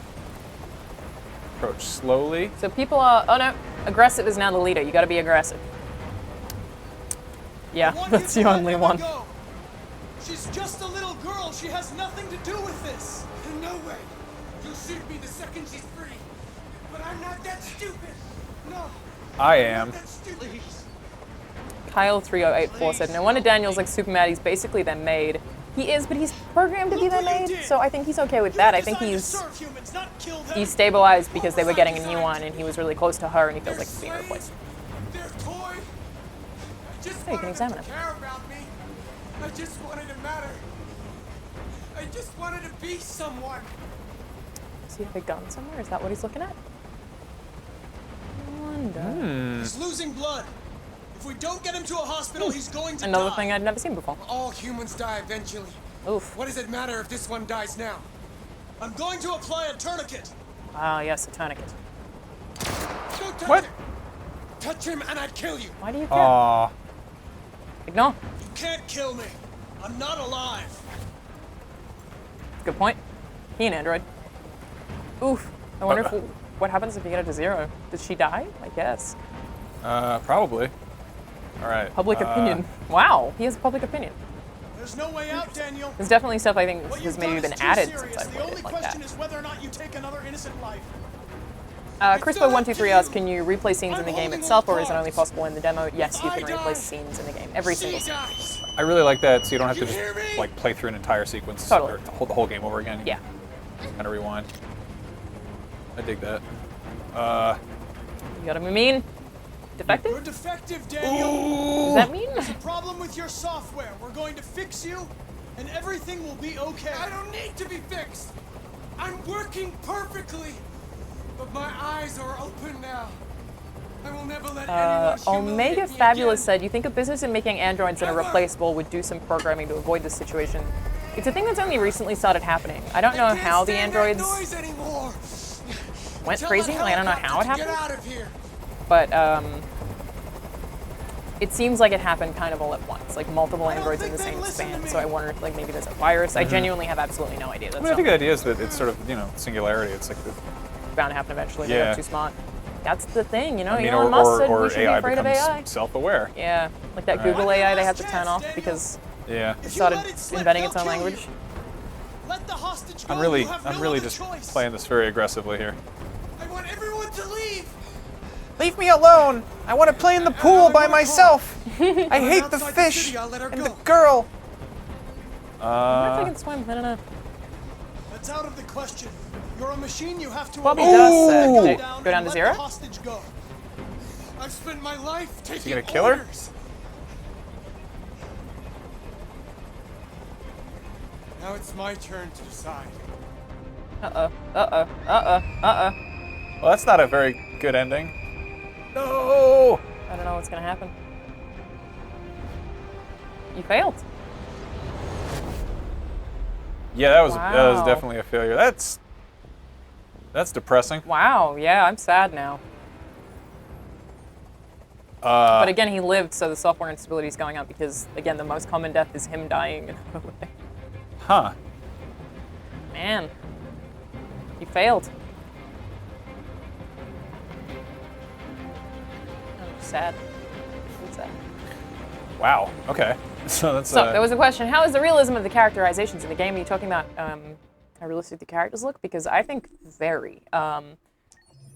[SPEAKER 2] Approach slowly.
[SPEAKER 1] So people are. Oh no! Aggressive is now the leader. You got to be aggressive. Yeah,
[SPEAKER 4] I want
[SPEAKER 1] that's
[SPEAKER 4] you
[SPEAKER 1] the
[SPEAKER 4] to let
[SPEAKER 1] only
[SPEAKER 4] Emma
[SPEAKER 1] one.
[SPEAKER 4] go. She's just a little girl. She has nothing to do with this.
[SPEAKER 7] No way. You'll shoot me the second she's free. But I'm not that stupid. No.
[SPEAKER 2] I am.
[SPEAKER 7] That stupid. Please.
[SPEAKER 1] Kyle3084 said, no wonder Daniel's like super mad. He's basically their maid. He is, but he's programmed to be
[SPEAKER 4] Look
[SPEAKER 1] their
[SPEAKER 4] what you
[SPEAKER 1] maid,
[SPEAKER 4] did.
[SPEAKER 1] so I think he's okay with
[SPEAKER 4] You
[SPEAKER 1] that.
[SPEAKER 4] were
[SPEAKER 1] I think
[SPEAKER 4] designed to
[SPEAKER 1] he's
[SPEAKER 4] serve humans, not kill them.
[SPEAKER 1] destabilized because they were
[SPEAKER 4] was
[SPEAKER 1] getting
[SPEAKER 4] I
[SPEAKER 1] a new
[SPEAKER 4] designed
[SPEAKER 1] one,
[SPEAKER 4] to
[SPEAKER 1] and he
[SPEAKER 4] do?
[SPEAKER 1] was really close to her, and he feels
[SPEAKER 7] They're
[SPEAKER 1] like he's being
[SPEAKER 7] slaves.
[SPEAKER 1] replaced.
[SPEAKER 7] They're toy. I just
[SPEAKER 1] Hey, you can
[SPEAKER 7] wanted
[SPEAKER 1] examine
[SPEAKER 7] them to
[SPEAKER 1] it.
[SPEAKER 7] care about me. I just wanted to matter. I just wanted to be someone.
[SPEAKER 1] Does he have a gun somewhere? Is that what he's looking at? I wonder.
[SPEAKER 4] He's losing blood. If we don't get him to a hospital, he's going to
[SPEAKER 1] Another
[SPEAKER 4] die.
[SPEAKER 1] thing I'd never seen before.
[SPEAKER 7] All humans die eventually.
[SPEAKER 1] Oof.
[SPEAKER 7] What does it matter if this one dies now?
[SPEAKER 4] I'm going to apply a tourniquet.
[SPEAKER 1] Ah, yes, a tourniquet.
[SPEAKER 7] Don't touch
[SPEAKER 2] What?
[SPEAKER 7] him. Touch him and I'd kill you.
[SPEAKER 1] Why do you care?
[SPEAKER 2] Aw.
[SPEAKER 1] Ignore.
[SPEAKER 4] You can't kill me. I'm not alive.
[SPEAKER 1] Good point. He an android. Oof. I wonder what happens if you get it to 0. Does she die? I guess.
[SPEAKER 2] Probably. All right.
[SPEAKER 1] Public opinion. Wow, he has public opinion.
[SPEAKER 4] There's no way out, Daniel.
[SPEAKER 1] There's definitely stuff I think
[SPEAKER 4] What
[SPEAKER 1] has
[SPEAKER 4] you've
[SPEAKER 1] maybe
[SPEAKER 4] done
[SPEAKER 1] been
[SPEAKER 4] is too
[SPEAKER 1] added
[SPEAKER 4] serious.
[SPEAKER 1] since I
[SPEAKER 4] The
[SPEAKER 1] played
[SPEAKER 4] only
[SPEAKER 1] it like
[SPEAKER 4] question
[SPEAKER 1] that.
[SPEAKER 4] is whether or not you take another innocent life.
[SPEAKER 1] Crispy123 asks, can you replay scenes in the game itself, or is it only possible in the demo? Yes, you can replay scenes in the game. Every single scene.
[SPEAKER 7] Dies.
[SPEAKER 2] I really like that, so you don't have to
[SPEAKER 7] You hear
[SPEAKER 2] just
[SPEAKER 7] me?
[SPEAKER 2] like play through an entire sequence
[SPEAKER 1] Totally.
[SPEAKER 2] or hold the whole game over again.
[SPEAKER 1] Yeah.
[SPEAKER 2] Kind of rewind. I dig that.
[SPEAKER 1] You gotta be mean.
[SPEAKER 4] You're
[SPEAKER 1] Defective?
[SPEAKER 4] defective, Daniel.
[SPEAKER 1] Does that mean?
[SPEAKER 4] There's a problem with your software. We're going to fix you, and everything will be okay.
[SPEAKER 7] I don't need to be fixed. I'm working perfectly. But my eyes are open now. I will never let anyone humiliate
[SPEAKER 1] Omega
[SPEAKER 7] me
[SPEAKER 1] Fabulous
[SPEAKER 7] again.
[SPEAKER 1] said, you think a business in making androids that are replaceable would do some programming to avoid this situation? It's a thing that's only recently started happening. I don't know
[SPEAKER 7] I can't
[SPEAKER 1] how the
[SPEAKER 7] stand that
[SPEAKER 1] androids
[SPEAKER 7] noise anymore.
[SPEAKER 1] went
[SPEAKER 7] Tell
[SPEAKER 1] crazy.
[SPEAKER 7] that
[SPEAKER 1] Like, I don't know how it
[SPEAKER 7] helicopter to
[SPEAKER 1] happened.
[SPEAKER 7] Get out of here.
[SPEAKER 1] But it seems like it happened kind of all at once, like multiple androids in
[SPEAKER 4] think
[SPEAKER 1] the
[SPEAKER 4] they'd
[SPEAKER 1] same
[SPEAKER 4] listen to
[SPEAKER 1] span.
[SPEAKER 4] me.
[SPEAKER 1] So I wonder if like maybe there's a virus. I genuinely have absolutely no idea.
[SPEAKER 2] I
[SPEAKER 1] That's
[SPEAKER 2] mean, I think the idea is that it's sort of, singularity. It's like the,
[SPEAKER 1] bound to happen eventually. They
[SPEAKER 2] Yeah.
[SPEAKER 1] got too smart. That's the thing, you know.
[SPEAKER 2] I mean,
[SPEAKER 1] Elon Musk said we
[SPEAKER 2] or
[SPEAKER 1] should be
[SPEAKER 2] AI
[SPEAKER 1] afraid of
[SPEAKER 2] becomes
[SPEAKER 1] AI.
[SPEAKER 2] self-aware.
[SPEAKER 1] Yeah, like that Google AI they had to turn off because
[SPEAKER 2] Yeah.
[SPEAKER 4] If you
[SPEAKER 1] started
[SPEAKER 4] let it slip,
[SPEAKER 1] inventing
[SPEAKER 4] they'll
[SPEAKER 1] its own
[SPEAKER 4] kill you.
[SPEAKER 1] language.
[SPEAKER 4] Let the hostage go.
[SPEAKER 2] I'm really,
[SPEAKER 4] You have
[SPEAKER 2] I'm
[SPEAKER 4] no
[SPEAKER 2] really
[SPEAKER 4] other
[SPEAKER 2] just
[SPEAKER 4] choice.
[SPEAKER 2] playing this very aggressively here.
[SPEAKER 7] I want everyone to leave.
[SPEAKER 2] Leave me alone! I want to play in the pool by myself! I hate the
[SPEAKER 7] outside the
[SPEAKER 2] fish
[SPEAKER 7] city, I'll let her
[SPEAKER 2] and
[SPEAKER 7] go.
[SPEAKER 2] the girl!
[SPEAKER 1] I wonder if I can swim. I don't know.
[SPEAKER 4] That's out of the question. You're a machine. You have to.
[SPEAKER 1] Bobby
[SPEAKER 4] obey.
[SPEAKER 1] does
[SPEAKER 4] Let the
[SPEAKER 1] do-
[SPEAKER 4] gun
[SPEAKER 1] go down
[SPEAKER 4] and
[SPEAKER 1] to
[SPEAKER 4] let
[SPEAKER 1] 0?
[SPEAKER 4] The hostage go.
[SPEAKER 7] I've spent my life taking
[SPEAKER 2] gonna kill her?
[SPEAKER 7] orders. Now it's my turn to decide.
[SPEAKER 1] Uh-oh. Uh-oh. Uh-oh. Uh-oh.
[SPEAKER 2] Well, that's not a very good ending. No!
[SPEAKER 1] I don't know what's gonna happen. You failed.
[SPEAKER 2] Yeah, that was
[SPEAKER 1] Wow.
[SPEAKER 2] definitely a failure. That's depressing.
[SPEAKER 1] Wow. Yeah, I'm sad now. But again, he lived, so the software instability is going up because, again, the most common death is him dying.
[SPEAKER 2] Huh.
[SPEAKER 1] Man, you failed. I'm sad. I'm sad.
[SPEAKER 2] Wow. Okay. So that's
[SPEAKER 1] So there was a question: how is the realism of the characterizations in the game? Are you talking about how realistic the characters look? Because I think very.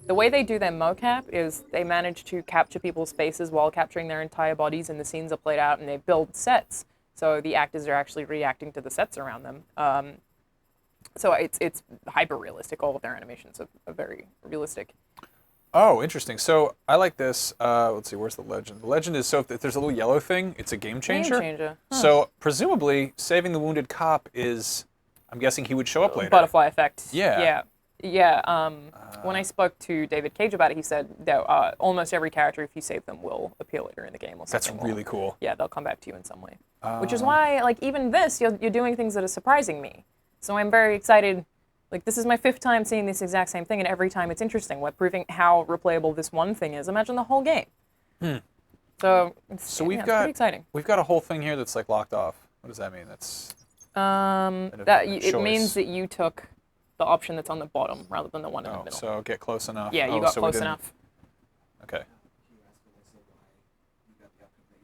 [SPEAKER 1] The way they do their mocap is they manage to capture people's faces while capturing their entire bodies, and the scenes are played out, and they build sets. So the actors are actually reacting to the sets around them. So it's hyper realistic. All of their animations are very realistic.
[SPEAKER 2] Oh, interesting. So I like this. Let's see, where's the legend? The legend is, so if there's a little yellow thing, it's a game changer.
[SPEAKER 1] Game changer. Huh.
[SPEAKER 2] So presumably, saving the wounded cop is, I'm guessing he would show up later.
[SPEAKER 1] Butterfly effect.
[SPEAKER 2] Yeah.
[SPEAKER 1] Yeah. When I spoke to David Cage about it, he said that almost every character, if you save them, will appear later in the game or something.
[SPEAKER 2] That's really cool.
[SPEAKER 1] Yeah, they'll come back to you in some way. Which is why, like, even this, you're doing things that are surprising me. So I'm very excited. Like, this is my 5th time seeing this exact same thing, and every time it's interesting. We're proving how replayable this one thing is. Imagine the whole game. So
[SPEAKER 2] we've
[SPEAKER 1] got pretty exciting.
[SPEAKER 2] We've got a whole thing here that's like locked off. What does that mean? That's
[SPEAKER 1] it means that you took the option that's on the bottom rather than the one in the middle.
[SPEAKER 2] So get close enough.
[SPEAKER 1] Yeah, you got close enough.
[SPEAKER 2] Okay.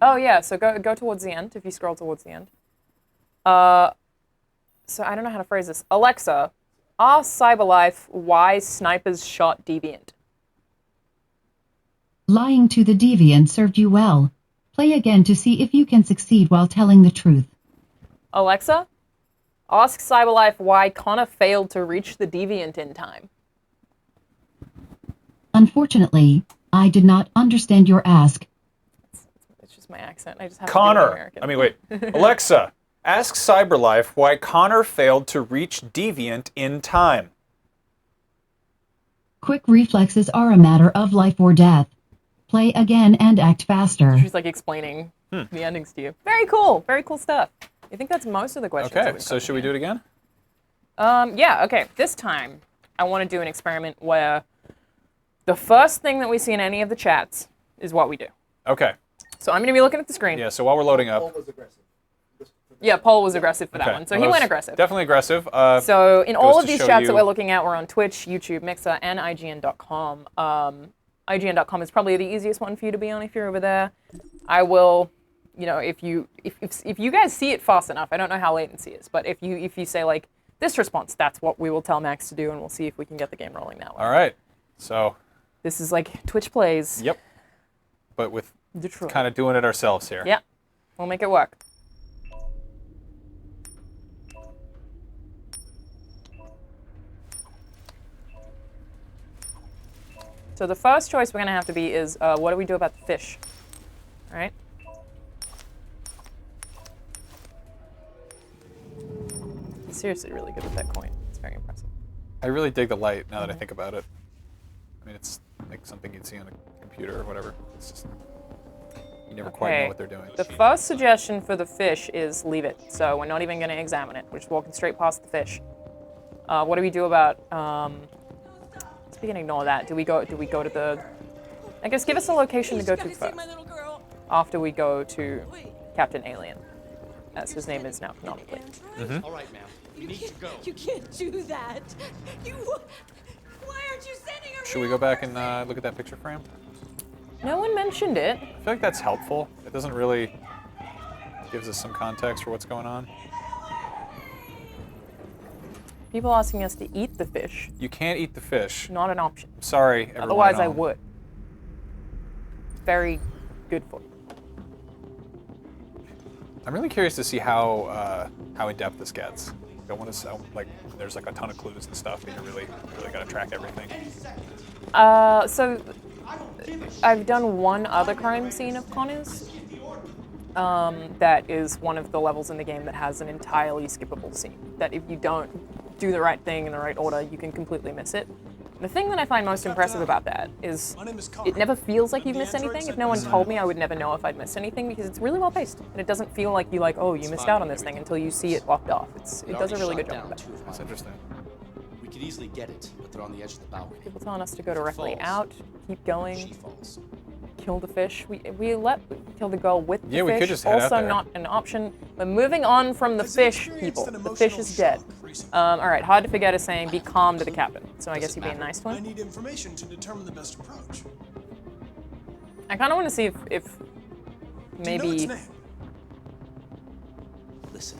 [SPEAKER 1] Oh yeah, so go towards the end if you scroll towards the end. So I don't know how to phrase this. Alexa, ask Cyberlife why snipers shot Deviant.
[SPEAKER 5] Lying to the deviant served you well. Play again to see if you can succeed while telling the truth.
[SPEAKER 1] Alexa, ask Cyberlife why Connor failed to reach the Deviant in time.
[SPEAKER 5] Unfortunately, I did not understand your ask.
[SPEAKER 1] It's just my accent. I just have
[SPEAKER 2] Connor.
[SPEAKER 1] to be American.
[SPEAKER 2] I mean, wait. Alexa, ask Cyberlife why Connor failed to reach Deviant in time.
[SPEAKER 5] Quick reflexes are a matter of life or death. Play again and act faster.
[SPEAKER 1] She's like explaining the endings to you. Very cool. Very cool stuff. I think that's most of the questions.
[SPEAKER 2] Okay, so should we do it again?
[SPEAKER 1] Yeah, okay. This time, I want to do an experiment where the first thing that we see in any of the chats is what we do.
[SPEAKER 2] Okay.
[SPEAKER 1] So I'm going to be looking at the screen.
[SPEAKER 2] Yeah, so while we're loading up.
[SPEAKER 1] Yeah, Paul was aggressive for that one. So he went aggressive.
[SPEAKER 2] Definitely aggressive.
[SPEAKER 1] So in all of these chats that we're looking at, we're on Twitch, YouTube, Mixer, and IGN.com. IGN.com is probably the easiest one for you to be on if you're over there. I will, you know, if you guys see it fast enough, I don't know how latency is, but if you say like this response, that's what we will tell Max to do, and we'll see if we can get the game rolling that way.
[SPEAKER 2] All right. So
[SPEAKER 1] this is like Twitch plays.
[SPEAKER 2] Yep. But with
[SPEAKER 1] Detroit.
[SPEAKER 2] Kind of doing it ourselves here.
[SPEAKER 1] Yeah. We'll make it work. So the first choice we're going to have to be is, what do we do about the fish? All right? He's seriously really good with that coin. It's very impressive.
[SPEAKER 2] I really dig the light now that I think about it. I mean, it's like something you'd see on a computer or whatever. It's just, you never quite know what they're doing.
[SPEAKER 1] The first suggestion for the fish is leave it. So we're not even going to examine it. We're just walking straight past the fish. What do we do about... we can ignore that. Do we go to the... I guess give us a location to go to first. After we go to Captain Alien, as his name is now canonically.
[SPEAKER 3] All right, ma'am. We need to go. You can't do that. Why aren't you sending her?
[SPEAKER 2] Should we go back and look at that picture frame?
[SPEAKER 1] No one mentioned it.
[SPEAKER 2] I feel like that's helpful. It doesn't really gives us some context for what's going on.
[SPEAKER 1] People asking us to eat the fish.
[SPEAKER 2] You can't eat the fish.
[SPEAKER 1] Not an option.
[SPEAKER 2] I'm sorry, everyone.
[SPEAKER 1] Otherwise, I would. Very good for you.
[SPEAKER 2] I'm really curious to see how in depth this gets. I don't want to sound like there's like a ton of clues and stuff, but you really got to track everything.
[SPEAKER 1] So I've done one other crime scene of Connor's. That is one of the levels in the game that has an entirely skippable scene. That if you don't do the right thing in the right order, you can completely miss it. The thing that I find most impressive about that is it never feels like you've missed anything. If no one told me, I would never know if I'd missed anything because it's really well paced. And it doesn't feel like you oh, you missed out on this thing until you see it locked off. It does a really good job of that.
[SPEAKER 2] That's interesting.
[SPEAKER 8] We could easily get it, but they're on the edge of the balcony.
[SPEAKER 1] People telling us to go directly out, keep going,
[SPEAKER 8] She falls.
[SPEAKER 1] kill the fish. We kill the girl with the
[SPEAKER 2] Yeah, we
[SPEAKER 1] fish.
[SPEAKER 2] could just head out
[SPEAKER 1] Also
[SPEAKER 2] there.
[SPEAKER 1] not an option. We're moving on from the fish, people. The fish is dead. All right, hard to forget is saying be calm to the captain. So I guess you're being nice to
[SPEAKER 4] I
[SPEAKER 1] him.
[SPEAKER 4] need information to determine the best approach.
[SPEAKER 1] I kind of want to see if
[SPEAKER 4] Do you know
[SPEAKER 1] maybe
[SPEAKER 4] its name?
[SPEAKER 8] Listen,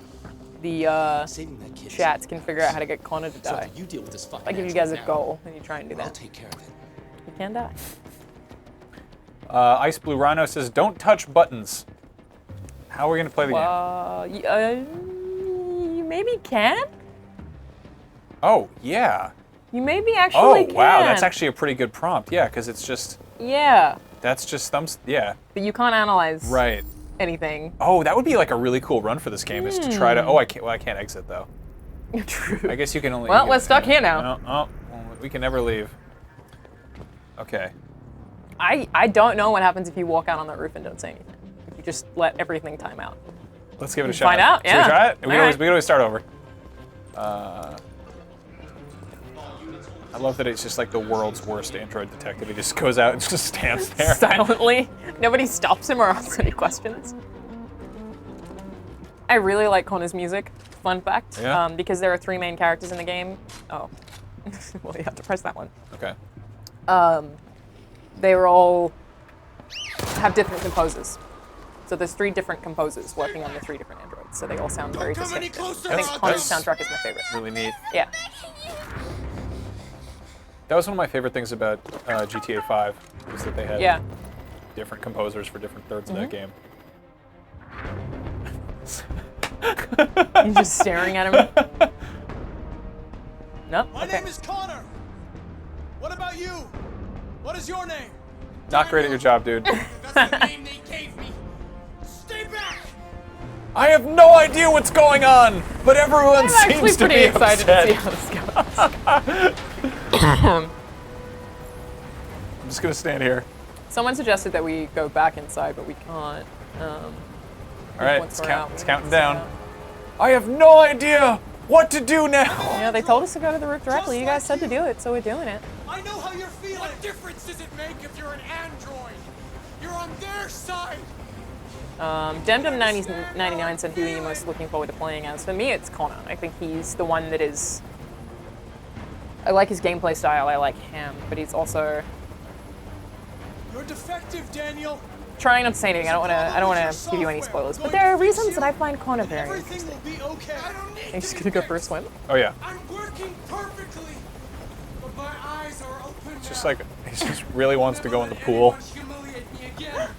[SPEAKER 1] the
[SPEAKER 8] saving that kid.
[SPEAKER 1] chats can figure out how to get Connor to
[SPEAKER 8] So
[SPEAKER 1] die.
[SPEAKER 8] you deal with this fucking
[SPEAKER 1] I give you
[SPEAKER 8] asshole
[SPEAKER 1] guys a
[SPEAKER 8] now.
[SPEAKER 1] goal and you try and do
[SPEAKER 8] I'll
[SPEAKER 1] that.
[SPEAKER 8] take care of it.
[SPEAKER 1] You can die.
[SPEAKER 2] Ice Blue Rhino says, "Don't touch buttons." How are we gonna play the game?
[SPEAKER 1] You maybe can.
[SPEAKER 2] Oh yeah.
[SPEAKER 1] You maybe actually
[SPEAKER 2] Oh
[SPEAKER 1] can.
[SPEAKER 2] wow, that's actually a pretty good prompt. Yeah, because it's just
[SPEAKER 1] Yeah,
[SPEAKER 2] that's just thumbs. Yeah.
[SPEAKER 1] but you can't analyze
[SPEAKER 2] Right.
[SPEAKER 1] anything.
[SPEAKER 2] Oh, that would be like a really cool run for this game is to try to. Oh, I can't. Well, I can't exit though.
[SPEAKER 1] True.
[SPEAKER 2] I guess you can only...
[SPEAKER 1] Well, we're stuck here now.
[SPEAKER 2] No, well, we can never leave. Okay.
[SPEAKER 1] I don't know what happens if you walk out on the roof and don't say anything. If you just let everything time out.
[SPEAKER 2] Let's give it a shot.
[SPEAKER 1] Find out,
[SPEAKER 2] Should we
[SPEAKER 1] yeah.
[SPEAKER 2] try it? We
[SPEAKER 1] All
[SPEAKER 2] can always start over. I love that it's just like the world's worst android detective. He just goes out and just stands there.
[SPEAKER 1] Silently. Nobody stops him or asks any questions. I really like Connor's music, fun fact.
[SPEAKER 2] Yeah?
[SPEAKER 1] Because there are 3 main characters in the game. Oh. Well, you have to press that one.
[SPEAKER 2] Okay.
[SPEAKER 1] They were all have different composers. So there's 3 different composers working on the 3 different androids. So they all sound very distinct. I think Connor's soundtrack is my favorite.
[SPEAKER 2] Really neat.
[SPEAKER 1] Yeah.
[SPEAKER 2] That was one of my favorite things about GTA 5, was that they had different composers for different thirds of that game.
[SPEAKER 1] He's just staring at him. Nope.
[SPEAKER 4] My name is Connor. What about you? What is your name?
[SPEAKER 2] Not great at your job, dude.
[SPEAKER 7] That's the name they gave me. Stay back!
[SPEAKER 2] I have no idea what's going on, but everyone
[SPEAKER 1] I'm actually
[SPEAKER 2] seems to
[SPEAKER 1] pretty
[SPEAKER 2] be
[SPEAKER 1] excited
[SPEAKER 2] upset.
[SPEAKER 1] to see how this goes.
[SPEAKER 2] I'm just gonna stand here.
[SPEAKER 1] Someone suggested that we go back inside, but we can't.
[SPEAKER 2] All right,
[SPEAKER 1] once
[SPEAKER 2] it's,
[SPEAKER 1] we're out,
[SPEAKER 2] it's
[SPEAKER 1] we
[SPEAKER 2] counting
[SPEAKER 1] can
[SPEAKER 2] down. I have no idea what to do now.
[SPEAKER 1] Yeah, they told us to go to the roof directly. You guys said to do it, so we're doing it.
[SPEAKER 4] I know how you're feeling.
[SPEAKER 7] What difference does it make if you're an android? You're on their side.
[SPEAKER 1] Demdem99 said who are you most looking forward to playing as? For me, it's Connor. I think he's the one that is... I like his gameplay style, I like him, but he's also...
[SPEAKER 4] You're defective, Daniel.
[SPEAKER 1] Trying not to say anything, I don't wanna give you any spoilers, but there are reasons that I find Connor very
[SPEAKER 4] Everything
[SPEAKER 1] interesting.
[SPEAKER 4] will be okay.
[SPEAKER 7] I don't need
[SPEAKER 1] I'm just
[SPEAKER 7] to
[SPEAKER 1] gonna go
[SPEAKER 7] be
[SPEAKER 1] for a swim.
[SPEAKER 2] Oh yeah.
[SPEAKER 7] I'm working perfectly, but my eyes are open now.
[SPEAKER 2] Just like, he just really wants to go in the pool.
[SPEAKER 7] Humiliate me again.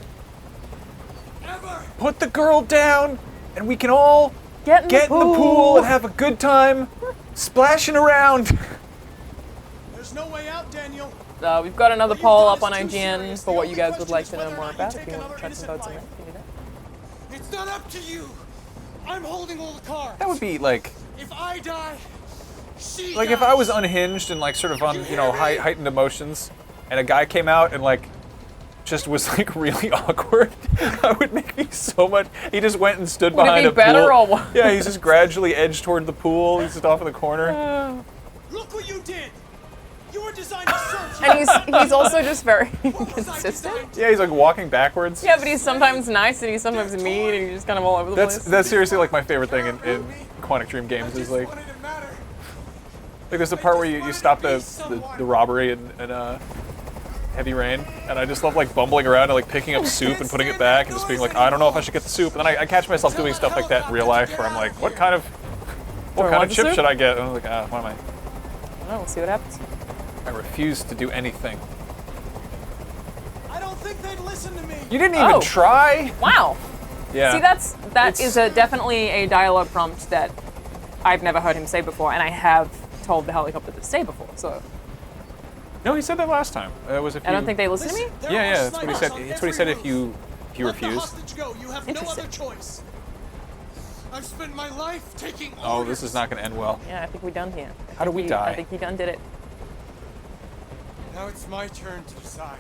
[SPEAKER 7] Ever.
[SPEAKER 2] Put the girl down, and we can all
[SPEAKER 1] Get in the
[SPEAKER 2] in the pool and have a good time splashing around.
[SPEAKER 4] There's no way out, Daniel.
[SPEAKER 1] We've got another
[SPEAKER 4] What you've
[SPEAKER 1] poll
[SPEAKER 4] done
[SPEAKER 1] up on
[SPEAKER 4] is too
[SPEAKER 1] IGN
[SPEAKER 4] serious.
[SPEAKER 1] for
[SPEAKER 4] The
[SPEAKER 1] what
[SPEAKER 4] only
[SPEAKER 1] you guys would
[SPEAKER 4] question
[SPEAKER 1] like
[SPEAKER 4] is
[SPEAKER 1] to know
[SPEAKER 4] whether or
[SPEAKER 1] more
[SPEAKER 4] not you
[SPEAKER 1] about.
[SPEAKER 4] take
[SPEAKER 1] If you want
[SPEAKER 4] another
[SPEAKER 1] to chuck some
[SPEAKER 4] innocent
[SPEAKER 1] votes in there,
[SPEAKER 4] life.
[SPEAKER 1] you can do that.
[SPEAKER 7] It's not up to you. I'm holding all the cards.
[SPEAKER 2] That would be like,
[SPEAKER 7] If I die, she
[SPEAKER 2] like
[SPEAKER 7] dies.
[SPEAKER 2] if I was unhinged and like sort of on, you know, heightened emotions, and a guy came out and like just was like really awkward, that would make me so much. He just went and stood
[SPEAKER 1] Would it
[SPEAKER 2] behind
[SPEAKER 1] be
[SPEAKER 2] a
[SPEAKER 1] better
[SPEAKER 2] pool.
[SPEAKER 1] or what?
[SPEAKER 2] Yeah, he's just gradually edged toward the pool. He's just off in the corner.
[SPEAKER 4] Look what you did. You were designed to serve.
[SPEAKER 1] And he's also just very
[SPEAKER 7] What was I
[SPEAKER 1] consistent.
[SPEAKER 7] designed to
[SPEAKER 2] Yeah, he's like walking backwards.
[SPEAKER 1] Yeah, but he's sometimes nice and he's sometimes mean and he's just kind of all over the place.
[SPEAKER 2] That's seriously like my favorite thing in Quantic Dream games is like
[SPEAKER 7] wanted to matter.
[SPEAKER 2] there's a part where you stop the robbery in Heavy Rain, and I just love like bumbling around and like picking up soup and putting it back and just being like, I don't know if I should get the soup, and then I catch myself doing stuff like that in real life where I'm like, what kind of
[SPEAKER 1] want the
[SPEAKER 2] chip
[SPEAKER 1] soup?
[SPEAKER 2] should I get? And I'm like, what am I?
[SPEAKER 1] I don't know, we'll see what happens.
[SPEAKER 2] I refuse to do anything.
[SPEAKER 4] I don't think they'd listen to me.
[SPEAKER 2] You didn't even
[SPEAKER 1] Oh.
[SPEAKER 2] try?
[SPEAKER 1] Wow.
[SPEAKER 2] Yeah.
[SPEAKER 1] See, that is definitely a dialogue prompt that I've never heard him say before, and I have told the helicopter to say before, so
[SPEAKER 2] No, he said that last time. It was if
[SPEAKER 1] I don't think they listen to me.
[SPEAKER 4] There
[SPEAKER 2] Yeah,
[SPEAKER 4] are
[SPEAKER 2] yeah, that's what he
[SPEAKER 4] snipers
[SPEAKER 2] said.
[SPEAKER 4] on
[SPEAKER 2] That's what he
[SPEAKER 4] every
[SPEAKER 2] said if
[SPEAKER 4] roof.
[SPEAKER 2] you
[SPEAKER 4] Let the
[SPEAKER 2] refuse.
[SPEAKER 4] hostage go. You have no
[SPEAKER 1] Interesting.
[SPEAKER 4] other choice.
[SPEAKER 7] I've spent my life taking
[SPEAKER 2] Oh,
[SPEAKER 7] orders.
[SPEAKER 2] this is not going to end well.
[SPEAKER 1] Yeah, I think we done here.
[SPEAKER 2] How do we die?
[SPEAKER 1] I think he done did it.
[SPEAKER 7] Now it's my turn to decide.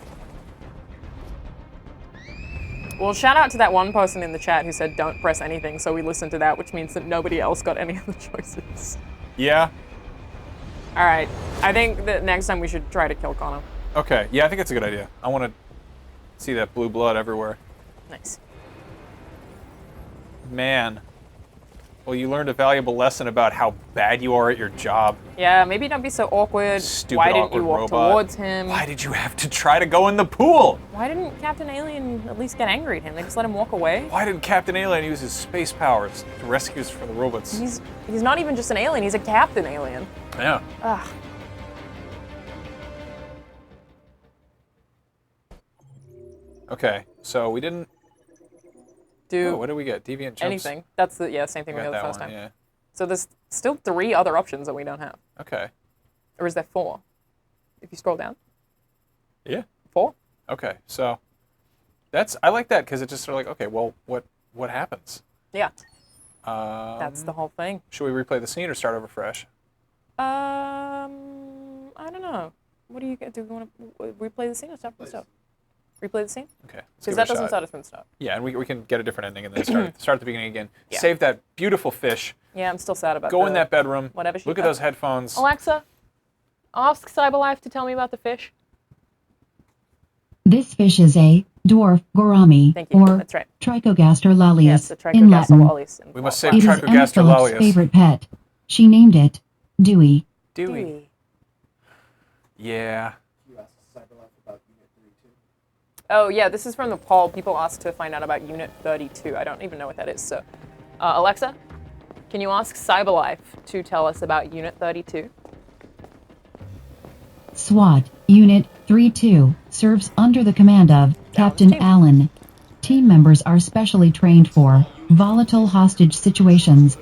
[SPEAKER 1] Well, shout out to that one person in the chat who said don't press anything, so we listened to that, which means that nobody else got any other choices.
[SPEAKER 2] Yeah.
[SPEAKER 1] All right, I think that next time we should try to kill Connor.
[SPEAKER 2] Okay. Yeah, I think it's a good idea. I want to see that blue blood everywhere.
[SPEAKER 1] Nice.
[SPEAKER 2] Man. Well, you learned a valuable lesson about how bad you are at your job.
[SPEAKER 1] Yeah, maybe don't be so awkward.
[SPEAKER 2] Stupid
[SPEAKER 1] Why didn't
[SPEAKER 2] awkward
[SPEAKER 1] you walk
[SPEAKER 2] robot.
[SPEAKER 1] towards him?
[SPEAKER 2] Why did you have to try to go in the pool?
[SPEAKER 1] Why didn't Captain Alien at least get angry at him? They just let him walk away.
[SPEAKER 2] Why did Captain Alien use his space powers to rescue us from the robots?
[SPEAKER 1] He's not even just an alien. He's a Captain Alien.
[SPEAKER 2] Yeah.
[SPEAKER 1] Ugh.
[SPEAKER 2] Okay, so we didn't.
[SPEAKER 1] Do
[SPEAKER 2] Oh, what did we get? Deviant jumps.
[SPEAKER 1] anything. That's the same thing
[SPEAKER 2] We
[SPEAKER 1] we
[SPEAKER 2] got
[SPEAKER 1] had the
[SPEAKER 2] that
[SPEAKER 1] first
[SPEAKER 2] one.
[SPEAKER 1] time.
[SPEAKER 2] Yeah.
[SPEAKER 1] So there's still 3 other options that we don't have.
[SPEAKER 2] Okay.
[SPEAKER 1] Or is there 4? If you scroll down.
[SPEAKER 2] Yeah.
[SPEAKER 1] 4?
[SPEAKER 2] Okay. So I like that because it's just sort of like, okay, well, what happens?
[SPEAKER 1] Yeah. That's the whole thing.
[SPEAKER 2] Should we replay the scene or start over fresh?
[SPEAKER 1] I don't know. What do you do? You want to replay the scene or start from the start? Replay the scene?
[SPEAKER 2] Okay.
[SPEAKER 1] Because that doesn't start us from the start.
[SPEAKER 2] Yeah, and we can get a different ending and then start at the beginning again.
[SPEAKER 1] Yeah.
[SPEAKER 2] Save that beautiful fish.
[SPEAKER 1] Yeah, I'm still sad about
[SPEAKER 2] Go in that bedroom.
[SPEAKER 1] Whatever she
[SPEAKER 2] Look at
[SPEAKER 1] does.
[SPEAKER 2] those headphones.
[SPEAKER 1] Alexa, ask Cyberlife to tell me about the fish.
[SPEAKER 5] This fish is a dwarf gourami,
[SPEAKER 1] Thank you.
[SPEAKER 5] or
[SPEAKER 1] That's right.
[SPEAKER 5] Trichogaster lalius
[SPEAKER 1] Yes, the
[SPEAKER 5] in Latin.
[SPEAKER 1] Trichogaster.
[SPEAKER 2] We must save
[SPEAKER 5] It is Emma
[SPEAKER 2] Trichogaster
[SPEAKER 5] Phillips'
[SPEAKER 2] lalius.
[SPEAKER 5] favorite pet. She named it Dewey.
[SPEAKER 2] Dewey. Yeah.
[SPEAKER 1] Oh, yeah, this is from the poll. People asked to find out about Unit 32. I don't even know what that is. So, Alexa, can you ask Cyberlife to tell us about Unit 32?
[SPEAKER 5] SWAT Unit 32 serves under the command of Captain
[SPEAKER 1] team.
[SPEAKER 5] Allen. Team members are specially trained for volatile hostage situations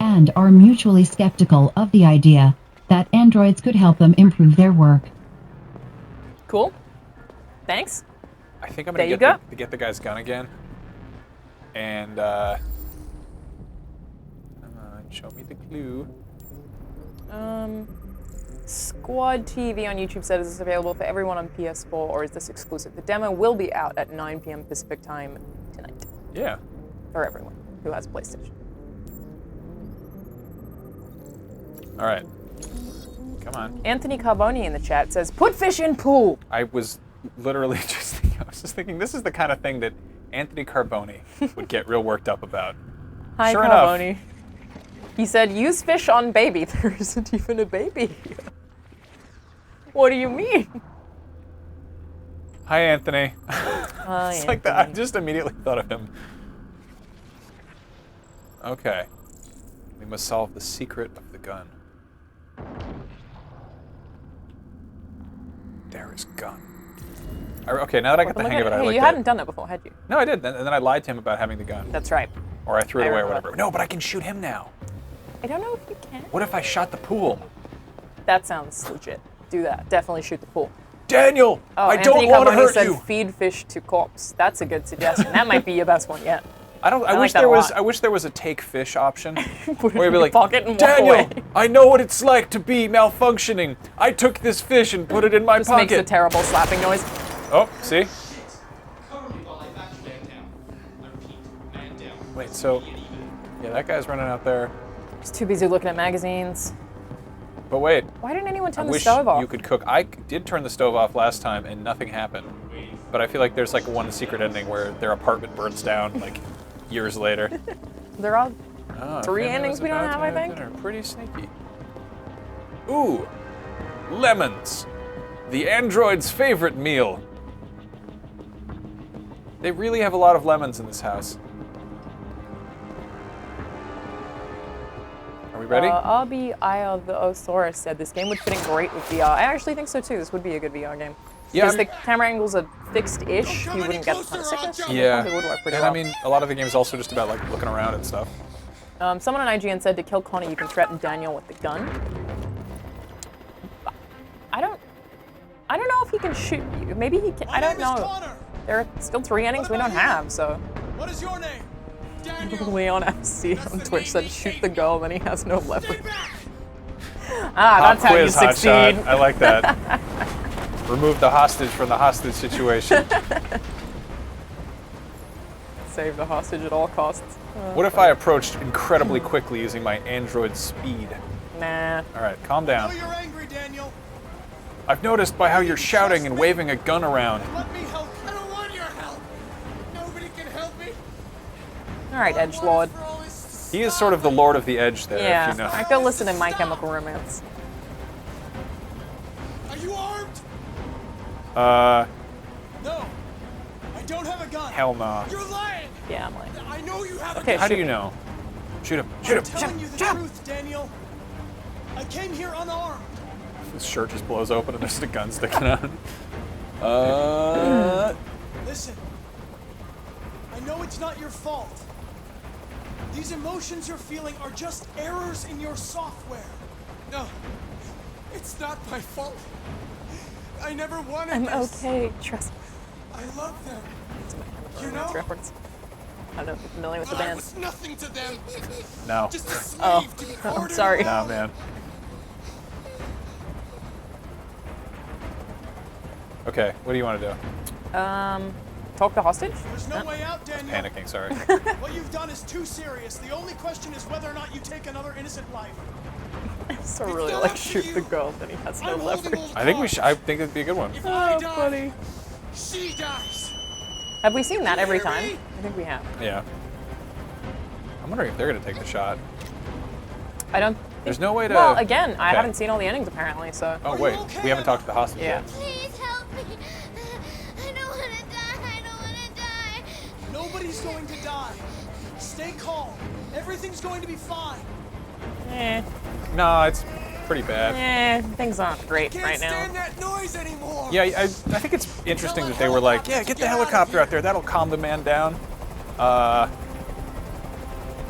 [SPEAKER 5] and are mutually skeptical of the idea that androids could help them improve their work.
[SPEAKER 1] Cool. Thanks.
[SPEAKER 2] I think I'm
[SPEAKER 1] There
[SPEAKER 2] going
[SPEAKER 1] you
[SPEAKER 2] to
[SPEAKER 1] go.
[SPEAKER 2] get the guy's gun again. And, come on, show me the clue.
[SPEAKER 1] Squad TV on YouTube said, is this available for everyone on PS4 or is this exclusive? The demo will be out at 9 p.m. Pacific time tonight
[SPEAKER 2] Yeah.
[SPEAKER 1] for everyone who has PlayStation.
[SPEAKER 2] All right. Come on.
[SPEAKER 1] Anthony Carboni in the chat says, put fish in pool.
[SPEAKER 2] I was literally just thinking, this is the kind of thing that Anthony Carboni would get real worked up about.
[SPEAKER 1] Hi,
[SPEAKER 2] Sure
[SPEAKER 1] Carboni.
[SPEAKER 2] enough.
[SPEAKER 1] He said, use fish on baby. There isn't even a baby. What do you mean?
[SPEAKER 2] Hi, Anthony.
[SPEAKER 1] Hi,
[SPEAKER 2] It's like that. I just immediately thought of him. Okay. We must solve the secret of the gun. There is gun. Okay, now that I got the hang of it, I
[SPEAKER 1] hey,
[SPEAKER 2] like
[SPEAKER 1] you
[SPEAKER 2] that.
[SPEAKER 1] hadn't done that before, had you?
[SPEAKER 2] No, I did. And then I lied to him about having the gun.
[SPEAKER 1] That's right.
[SPEAKER 2] Or I threw it
[SPEAKER 1] I
[SPEAKER 2] away or
[SPEAKER 1] remember.
[SPEAKER 2] whatever. No, but I can shoot him now.
[SPEAKER 1] I don't know if you can.
[SPEAKER 2] What if I shot the pool?
[SPEAKER 1] That sounds legit. Do that. Definitely shoot the pool.
[SPEAKER 2] Daniel!
[SPEAKER 1] Oh,
[SPEAKER 2] I
[SPEAKER 1] Anthony
[SPEAKER 2] don't want to
[SPEAKER 1] Carboni
[SPEAKER 2] hurt
[SPEAKER 1] said
[SPEAKER 2] you!
[SPEAKER 1] feed fish to corpse. That's a good suggestion. That might be your best one yet.
[SPEAKER 2] I
[SPEAKER 1] like
[SPEAKER 2] wish
[SPEAKER 1] that
[SPEAKER 2] there
[SPEAKER 1] a
[SPEAKER 2] was
[SPEAKER 1] lot.
[SPEAKER 2] I wish there was a take fish option.
[SPEAKER 1] Put it
[SPEAKER 2] Where you'd
[SPEAKER 1] in
[SPEAKER 2] be
[SPEAKER 1] your
[SPEAKER 2] like,
[SPEAKER 1] pocket and walk
[SPEAKER 2] Daniel,
[SPEAKER 1] away.
[SPEAKER 2] I know what it's like to be malfunctioning. I took this fish and put it in my
[SPEAKER 1] Just
[SPEAKER 2] pocket.
[SPEAKER 1] makes a terrible slapping noise.
[SPEAKER 2] Oh, see?
[SPEAKER 8] Cover me while I back man down. I repeat, man down.
[SPEAKER 2] Wait, so yeah, that guy's running out there.
[SPEAKER 1] Just too busy looking at magazines.
[SPEAKER 2] But wait,
[SPEAKER 1] Why didn't anyone
[SPEAKER 2] I
[SPEAKER 1] turn the
[SPEAKER 2] wish
[SPEAKER 1] stove off?
[SPEAKER 2] you could cook. I did turn the stove off last time and nothing happened. But I feel like there's like one secret ending where their apartment burns down like years later.
[SPEAKER 1] There are
[SPEAKER 2] Oh,
[SPEAKER 1] 3
[SPEAKER 2] family
[SPEAKER 1] endings
[SPEAKER 2] was
[SPEAKER 1] we don't
[SPEAKER 2] about
[SPEAKER 1] have,
[SPEAKER 2] to
[SPEAKER 1] I think.
[SPEAKER 2] dinner. Pretty sneaky. Ooh, lemons. The android's favorite meal. They really have a lot of lemons in this house. Are we ready?
[SPEAKER 1] RB Eye of the Osaurus said this game would fit in great with VR. I actually think so too. This would be a good VR game.
[SPEAKER 2] Yeah,
[SPEAKER 1] Because the camera angles are fixed-ish,
[SPEAKER 4] Don't
[SPEAKER 1] you
[SPEAKER 4] come
[SPEAKER 1] wouldn't
[SPEAKER 4] any
[SPEAKER 1] get the kind of
[SPEAKER 4] closer or I'll
[SPEAKER 1] sickness.
[SPEAKER 4] jump.
[SPEAKER 1] It
[SPEAKER 2] yeah,
[SPEAKER 1] probably would work pretty
[SPEAKER 2] and
[SPEAKER 1] well.
[SPEAKER 2] I mean, a lot of the game is also just about like looking around and stuff.
[SPEAKER 1] Someone on IGN said to kill Connor, you can threaten Daniel with the gun. I don't know if he can shoot you. Maybe he can.
[SPEAKER 4] My
[SPEAKER 1] I don't
[SPEAKER 4] name is
[SPEAKER 1] know.
[SPEAKER 4] Connor.
[SPEAKER 1] There are still 3 endings we don't have, so.
[SPEAKER 4] What is your name? Daniel.
[SPEAKER 1] Leon FC
[SPEAKER 4] That's
[SPEAKER 1] on
[SPEAKER 4] the
[SPEAKER 1] Twitch
[SPEAKER 4] name
[SPEAKER 1] said,
[SPEAKER 4] we
[SPEAKER 1] shoot
[SPEAKER 4] take.
[SPEAKER 1] the girl, then he has no
[SPEAKER 4] Stay
[SPEAKER 1] leverage.
[SPEAKER 4] back.
[SPEAKER 1] That's how you
[SPEAKER 2] Quiz, hot
[SPEAKER 1] succeed.
[SPEAKER 2] shot. I like that. Remove the hostage from the hostage situation.
[SPEAKER 1] Save the hostage at all costs.
[SPEAKER 2] What if I approached incredibly quickly using my android speed?
[SPEAKER 1] Nah.
[SPEAKER 2] All right, calm
[SPEAKER 4] I
[SPEAKER 2] down.
[SPEAKER 4] know you're angry, Daniel.
[SPEAKER 2] I've noticed by how you're shouting and waving a gun around.
[SPEAKER 4] Let me help
[SPEAKER 7] I don't want your help. Nobody can help me.
[SPEAKER 1] All right, Edgelord.
[SPEAKER 2] He is sort of the Lord of the Edge there,
[SPEAKER 1] Yeah,
[SPEAKER 2] if you know.
[SPEAKER 1] I go listen to My Chemical Romance.
[SPEAKER 4] Are you armed? No. I don't have a gun.
[SPEAKER 2] Hell nah.
[SPEAKER 4] You're lying.
[SPEAKER 1] Yeah, I'm like,
[SPEAKER 4] I know you have a
[SPEAKER 1] Okay,
[SPEAKER 4] gun.
[SPEAKER 2] How do you know? Shoot him, shoot
[SPEAKER 4] I'm
[SPEAKER 2] him.
[SPEAKER 4] telling you the truth, Daniel. I came here unarmed.
[SPEAKER 2] His shirt just blows open and there's a gun sticking out.
[SPEAKER 4] Listen. I know it's not your fault. These emotions you're feeling are just errors in your software.
[SPEAKER 7] No, it's not my fault. I never wanted
[SPEAKER 1] I'm
[SPEAKER 7] this.
[SPEAKER 1] okay, trust me.
[SPEAKER 7] I love them.
[SPEAKER 1] It's a My Chemical
[SPEAKER 7] You
[SPEAKER 1] Romance
[SPEAKER 7] know?
[SPEAKER 1] reference. I don't know if you're familiar with the
[SPEAKER 7] But I
[SPEAKER 1] band.
[SPEAKER 7] was nothing to them.
[SPEAKER 2] No.
[SPEAKER 7] Just a slave
[SPEAKER 1] Oh,
[SPEAKER 7] to be
[SPEAKER 1] I'm
[SPEAKER 7] ordered
[SPEAKER 1] sorry.
[SPEAKER 2] No, man. Okay, what do you want to do?
[SPEAKER 1] Talk the hostage?
[SPEAKER 4] There's no way out, Daniel.
[SPEAKER 2] Panicking, sorry.
[SPEAKER 4] What you've done is too serious. The only question is whether or not you take another innocent life.
[SPEAKER 1] So really like shoot the girl, then he has no
[SPEAKER 7] I'm holding
[SPEAKER 1] leverage.
[SPEAKER 7] all the
[SPEAKER 2] I think we
[SPEAKER 7] cards.
[SPEAKER 2] should. I think it'd be a good one.
[SPEAKER 7] If I
[SPEAKER 1] Oh,
[SPEAKER 7] die,
[SPEAKER 1] funny.
[SPEAKER 7] she dies.
[SPEAKER 1] Have we seen that every
[SPEAKER 7] hear
[SPEAKER 1] time?
[SPEAKER 7] me?
[SPEAKER 1] I think we have.
[SPEAKER 2] Yeah. I'm wondering if they're gonna take the shot.
[SPEAKER 1] I don't.
[SPEAKER 2] There's no way to.
[SPEAKER 1] Well, again, I
[SPEAKER 2] Okay.
[SPEAKER 1] haven't seen all the endings apparently, so.
[SPEAKER 2] Oh
[SPEAKER 4] Are you
[SPEAKER 2] wait,
[SPEAKER 4] okay,
[SPEAKER 2] we haven't
[SPEAKER 4] Emma?
[SPEAKER 2] talked to the hostage
[SPEAKER 1] Yeah.
[SPEAKER 2] yet.
[SPEAKER 3] Please help me. I don't want to die. I don't want to die.
[SPEAKER 4] Nobody's going to die. Stay calm. Everything's going to be fine.
[SPEAKER 1] Eh,
[SPEAKER 2] No, it's pretty bad.
[SPEAKER 1] things aren't great
[SPEAKER 7] Can't
[SPEAKER 1] right
[SPEAKER 7] stand
[SPEAKER 1] now.
[SPEAKER 7] that noise anymore.
[SPEAKER 2] Yeah, I think it's interesting that they were like, yeah, get the helicopter out there. That'll calm the man down.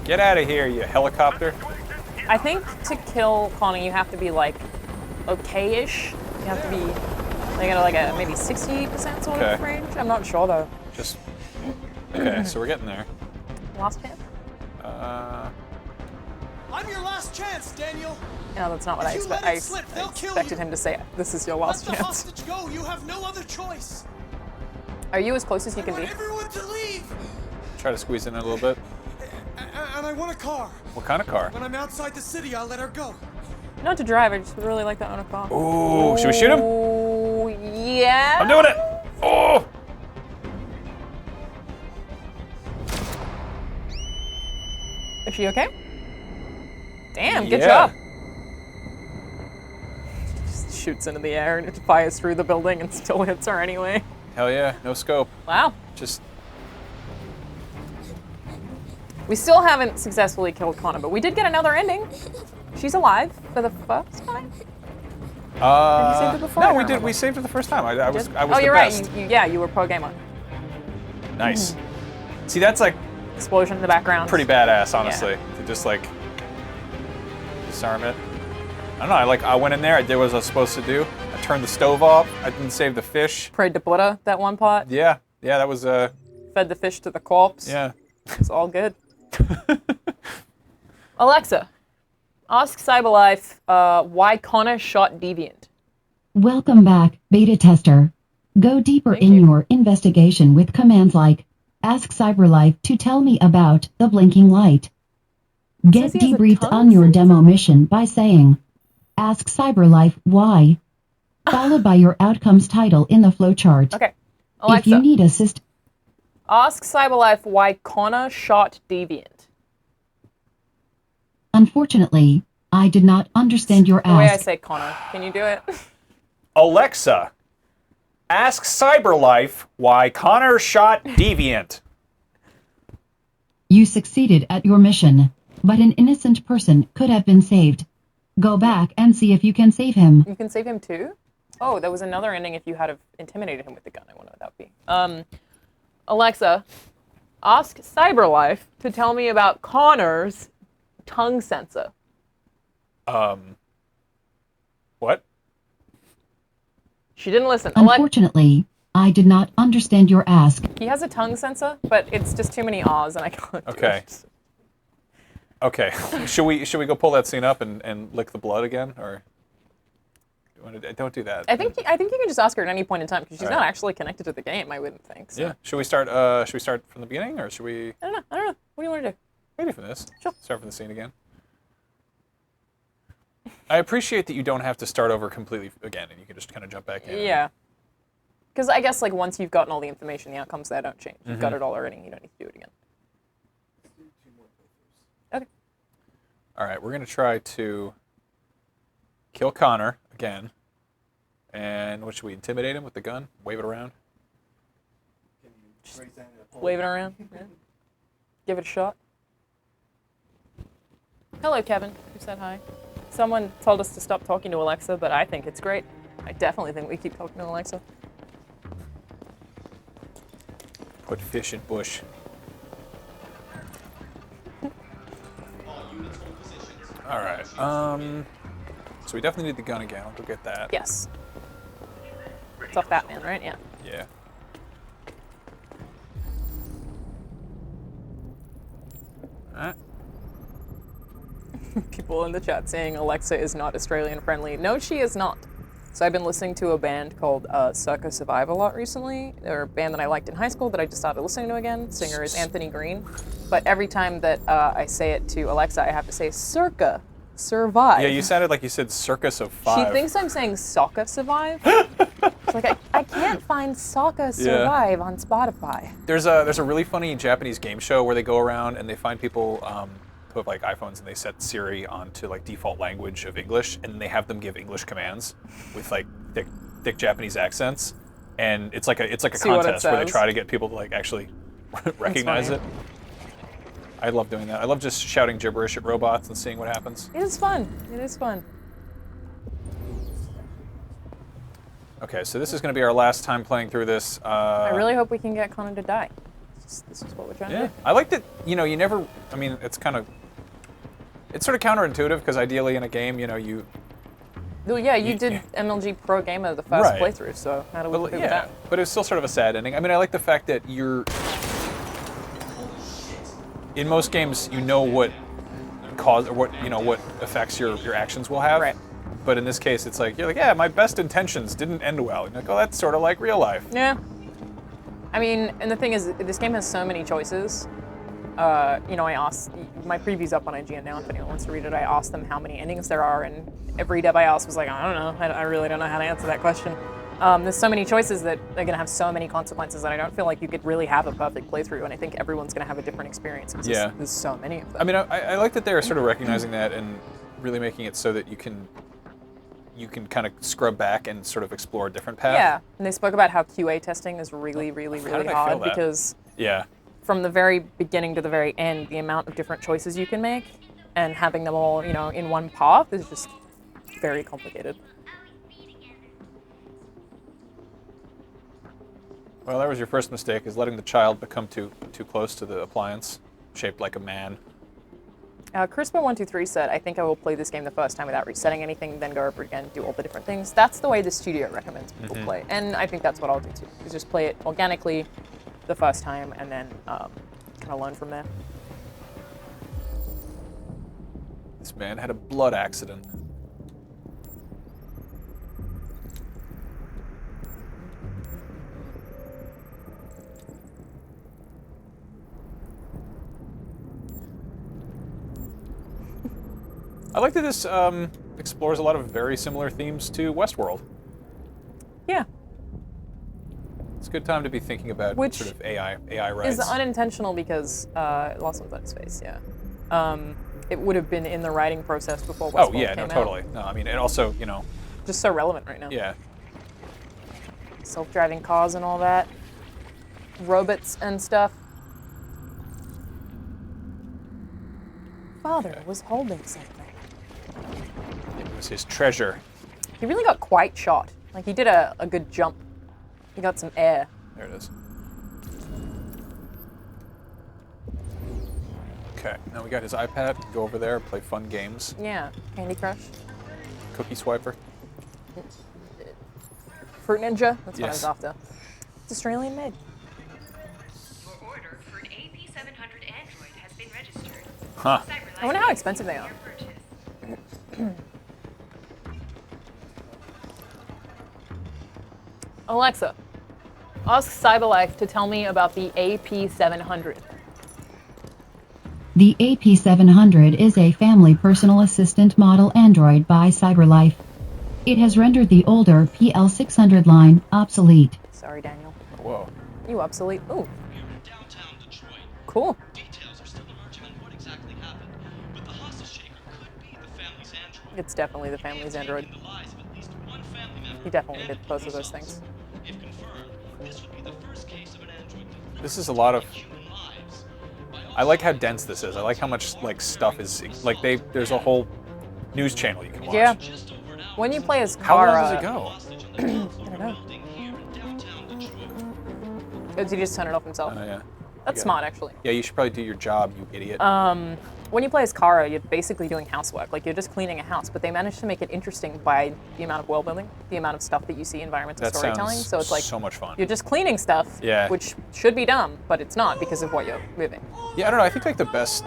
[SPEAKER 2] Get out of here, you helicopter.
[SPEAKER 1] I think to kill Connie, you have to be like okay-ish. You have to be like at a maybe 60% sort of
[SPEAKER 2] Okay.
[SPEAKER 1] range. I'm not sure though.
[SPEAKER 2] Just okay. So we're getting there.
[SPEAKER 1] Last chance?
[SPEAKER 4] I'm your last chance, Daniel.
[SPEAKER 1] No, that's not what
[SPEAKER 4] If
[SPEAKER 1] I
[SPEAKER 4] you
[SPEAKER 1] expected.
[SPEAKER 4] let it slip, they'll kill
[SPEAKER 1] expected
[SPEAKER 4] you.
[SPEAKER 1] him to say, "This is your
[SPEAKER 4] Let
[SPEAKER 1] last
[SPEAKER 4] the
[SPEAKER 1] chance."
[SPEAKER 4] hostage go. You have no other choice.
[SPEAKER 1] Are you as close as you
[SPEAKER 7] I
[SPEAKER 1] can
[SPEAKER 7] want
[SPEAKER 1] be?
[SPEAKER 7] everyone to leave.
[SPEAKER 2] Try to squeeze in a little bit.
[SPEAKER 7] And I want a car.
[SPEAKER 2] What kind of car?
[SPEAKER 7] When I'm outside the city, I'll let her go.
[SPEAKER 1] Not to drive. I just would really like to own a car.
[SPEAKER 2] Ooh, should we shoot him?
[SPEAKER 1] Oh, yeah.
[SPEAKER 2] I'm doing it. Oh.
[SPEAKER 1] Is she okay? Damn, good
[SPEAKER 2] Yeah.
[SPEAKER 1] job. Just shoots into the air and it fires through the building and still hits her anyway.
[SPEAKER 2] Hell yeah, no scope.
[SPEAKER 1] Wow.
[SPEAKER 2] Just
[SPEAKER 1] We still haven't successfully killed Connor, but we did get another ending. She's alive for the first time. saved it before? I
[SPEAKER 2] no,
[SPEAKER 1] don't
[SPEAKER 2] we did.
[SPEAKER 1] remember.
[SPEAKER 2] We saved it the first time. I was
[SPEAKER 1] Oh,
[SPEAKER 2] the
[SPEAKER 1] you're
[SPEAKER 2] best.
[SPEAKER 1] right. Yeah, you were pro gamer.
[SPEAKER 2] Nice. See, that's like
[SPEAKER 1] Explosion in the background.
[SPEAKER 2] pretty badass, honestly. To just like disarm it. I don't know. I went in there. I did what I was supposed to do. I turned the stove off. I didn't save the fish.
[SPEAKER 1] Prayed to Buddha that one part.
[SPEAKER 2] Yeah, that was
[SPEAKER 1] Fed the fish to the corpse.
[SPEAKER 2] yeah.
[SPEAKER 1] It's all good. Alexa, ask Cyberlife why Connor shot Deviant.
[SPEAKER 5] Welcome back, beta tester. Go deeper
[SPEAKER 1] Thank
[SPEAKER 5] in
[SPEAKER 1] you.
[SPEAKER 5] your investigation with commands like ask CyberLife to tell me about the blinking light. Get
[SPEAKER 1] says he has a
[SPEAKER 5] debriefed
[SPEAKER 1] tongue
[SPEAKER 5] on your
[SPEAKER 1] sensor?
[SPEAKER 5] demo mission by saying ask CyberLife why, followed by your outcomes title in the flowchart.
[SPEAKER 1] Okay.
[SPEAKER 5] If you
[SPEAKER 1] Alexa,
[SPEAKER 5] need assist,
[SPEAKER 1] ask Cyberlife why Connor shot Deviant.
[SPEAKER 5] unfortunately, I did not understand your
[SPEAKER 1] The way I
[SPEAKER 5] ask.
[SPEAKER 1] say Connor. Can you do it?
[SPEAKER 2] Alexa, ask CyberLife why Connor shot Deviant.
[SPEAKER 5] You succeeded at your mission, but an innocent person could have been saved. Go back and see if you can save him.
[SPEAKER 1] You can save him too? Oh, there was another ending if you had have intimidated him with the gun. I wonder what that would be. Alexa, ask Cyberlife to tell me about Connor's tongue sensor.
[SPEAKER 2] What?
[SPEAKER 1] She didn't listen.
[SPEAKER 5] Unfortunately, I did not understand your ask.
[SPEAKER 1] He has a tongue sensor, but it's just too many R's and I can't do
[SPEAKER 2] Okay.
[SPEAKER 1] it.
[SPEAKER 2] Okay. should we go pull that scene up and lick the blood again, or don't do that?
[SPEAKER 1] I think you can just ask her at any point in time because she's
[SPEAKER 2] All
[SPEAKER 1] not
[SPEAKER 2] right.
[SPEAKER 1] actually connected to the game. I wouldn't think. So.
[SPEAKER 2] Yeah. Should we start from the beginning, or should we
[SPEAKER 1] I don't know. What do you want to do?
[SPEAKER 2] maybe from this?
[SPEAKER 1] Sure.
[SPEAKER 2] Start from the scene again. I appreciate that you don't have to start over completely again, and you can just kind of jump back in.
[SPEAKER 1] Yeah. Because I guess like once you've gotten all the information, the outcomes there don't change. You've got it all already. You don't need to do it again. Okay.
[SPEAKER 2] All right, we're gonna try to kill Connor again. And what should we intimidate him with the gun? Wave it around.
[SPEAKER 1] Wave it around. Yeah. Give it a shot. Hello, Kevin. Who said hi? Someone told us to stop talking to Alexa, but I think it's great. I definitely think we keep talking to Alexa.
[SPEAKER 2] Put fish in bush. All right. So we definitely need the gun again. I'll go get that.
[SPEAKER 1] Yes. It's off Batman, right? Yeah.
[SPEAKER 2] Yeah. Alright.
[SPEAKER 1] People in the chat saying Alexa is not Australian friendly. No, she is not. So I've been listening to a band called Circa Survive a lot recently. They're a band that I liked in high school that I just started listening to again. Singer is Anthony Green. But every time that I say it to Alexa, I have to say Circa Survive.
[SPEAKER 2] Yeah, you sounded like you said Circus of Five.
[SPEAKER 1] She thinks I'm saying Soccer Survive. She's like, I can't find Soccer Survive on Spotify.
[SPEAKER 2] There's a really funny Japanese game show where they go around and they find people who have like iPhones and they set Siri onto like default language of English and they have them give English commands with like thick Japanese accents, and it's like a contest where they try to get people to like actually recognize it. I love doing that. I love just shouting gibberish at robots and seeing what happens.
[SPEAKER 1] It is fun. It is fun.
[SPEAKER 2] Okay, so this is going to be our last time playing through this.
[SPEAKER 1] I really hope we can get Connor to die. This is what we're trying to do.
[SPEAKER 2] I like that, you never, I mean, it's sort of counterintuitive because ideally in a game, you...
[SPEAKER 1] Well, yeah, you did MLG Pro Gamer the first playthrough, so how do we do with that?
[SPEAKER 2] But it's still sort of a sad ending. I mean, I like the fact that you're... In most games, you know what what effects your actions will have.
[SPEAKER 1] Right.
[SPEAKER 2] But in this case, it's like, you're like, yeah, my best intentions didn't end well. And you're like, oh, that's sort of like real life.
[SPEAKER 1] Yeah. I mean, and the thing is, this game has so many choices. I asked, my preview's up on IGN now, if anyone wants to read it, I asked them how many endings there are, and every dev I asked was like, I don't know, I really don't know how to answer that question. There's so many choices that they're going to have so many consequences that I don't feel like you could really have a perfect playthrough, and I think everyone's going to have a different experience because there's so many of them.
[SPEAKER 2] I mean, I like that they're sort of recognizing that and really making it so that you can kind of scrub back and sort of explore a different path.
[SPEAKER 1] Yeah, and they spoke about how QA testing is really, really, really hard because from the very beginning to the very end, the amount of different choices you can make and having them all, in one path is just very complicated.
[SPEAKER 2] Well, that was your first mistake, is letting the child become too close to the appliance, shaped like a man.
[SPEAKER 1] Crispa123 said, I think I will play this game the first time without resetting anything, then go over again, do all the different things. That's the way the studio recommends people play. And I think that's what I'll do too, is just play it organically the first time and then kind of learn from there.
[SPEAKER 2] This man had a blood accident. I like that this explores a lot of very similar themes to Westworld.
[SPEAKER 1] Yeah.
[SPEAKER 2] It's a good time to be thinking about sort of AI rights.
[SPEAKER 1] It's unintentional because Lost One's on his face, yeah. It would have been in the writing process before Westworld came out.
[SPEAKER 2] Totally. No, I mean, and also,
[SPEAKER 1] just so relevant right now.
[SPEAKER 2] Yeah.
[SPEAKER 1] Self-driving cars and all that. Robots and stuff. Father was holding something.
[SPEAKER 2] It was his treasure.
[SPEAKER 1] He really got quite shot. Like, he did a good jump. He got some air.
[SPEAKER 2] There it is. Okay, now we got his iPad. We can go over there, play fun games.
[SPEAKER 1] Yeah, Candy Crush.
[SPEAKER 2] Cookie Swiper.
[SPEAKER 1] Fruit Ninja, that's what I was after. It's Australian made.
[SPEAKER 6] Your order for an AP700 Android has been registered.
[SPEAKER 2] Huh.
[SPEAKER 1] I wonder how expensive they are. Alexa, ask Cyberlife to tell me about the AP700.
[SPEAKER 5] The AP700 is a family personal assistant model android by CyberLife. It has rendered the older PL600 line obsolete.
[SPEAKER 1] Sorry, Daniel.
[SPEAKER 2] Whoa.
[SPEAKER 1] You obsolete. Ooh.
[SPEAKER 8] We're in downtown Detroit.
[SPEAKER 1] Cool.
[SPEAKER 8] Details are still emerging on what exactly happened, but the hostage taker could be the family's android.
[SPEAKER 1] It's definitely the family's android.
[SPEAKER 8] The lives of at least one family member.
[SPEAKER 1] He definitely did both of those things.
[SPEAKER 8] If confirmed, this would be the first case of an android
[SPEAKER 2] This is a lot of...
[SPEAKER 8] human lives.
[SPEAKER 2] I like how dense this is. I like how much stuff is... Like, there's a whole news channel you can watch.
[SPEAKER 1] Yeah. When you play as
[SPEAKER 2] How
[SPEAKER 1] Kara...
[SPEAKER 2] long does it go?
[SPEAKER 1] I don't know. Did he just turn it off himself?
[SPEAKER 2] Yeah.
[SPEAKER 1] That's smart, actually.
[SPEAKER 2] Yeah, you should probably do your job, you idiot.
[SPEAKER 1] When you play as Kara, you're basically doing housework. Like, you're just cleaning a house, but they managed to make it interesting by the amount of world building, the amount of stuff that you see, environmental
[SPEAKER 2] That
[SPEAKER 1] storytelling.
[SPEAKER 2] sounds
[SPEAKER 1] So it's like
[SPEAKER 2] so much fun.
[SPEAKER 1] you're just cleaning stuff,
[SPEAKER 2] Yeah.
[SPEAKER 1] which should be dumb, but it's not because of what you're moving.
[SPEAKER 2] Yeah, I don't know. I think like the best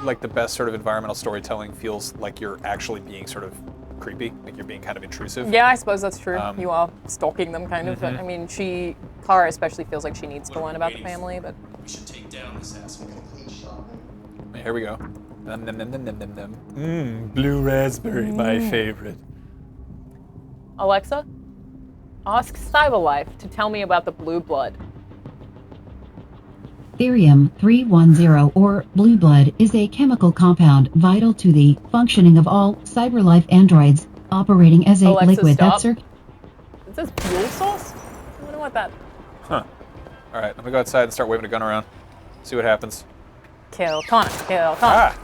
[SPEAKER 2] like the best sort of environmental storytelling feels like you're actually being sort of creepy, like you're being kind of intrusive.
[SPEAKER 1] Yeah, I suppose that's true. You are stalking them, kind of. But, I mean, Kara especially feels like she needs to learn about the family, but...
[SPEAKER 7] We should take down this asshole.
[SPEAKER 2] Here we go. Nom, nom, nom, nom, nom, nom, nom. Blue raspberry, my favorite.
[SPEAKER 1] Alexa, ask Cyberlife to tell me about the blue blood.
[SPEAKER 5] Therium-310, or blue blood, is a chemical compound vital to the functioning of all CyberLife androids, operating as a
[SPEAKER 1] Alexa,
[SPEAKER 5] liquid
[SPEAKER 1] stop.
[SPEAKER 5] that
[SPEAKER 1] It says fuel source? I wonder what that...
[SPEAKER 2] Huh. All right, let me go outside and start waving a gun around. See what happens.
[SPEAKER 1] Kill Connor, kill Connor.
[SPEAKER 2] Ah!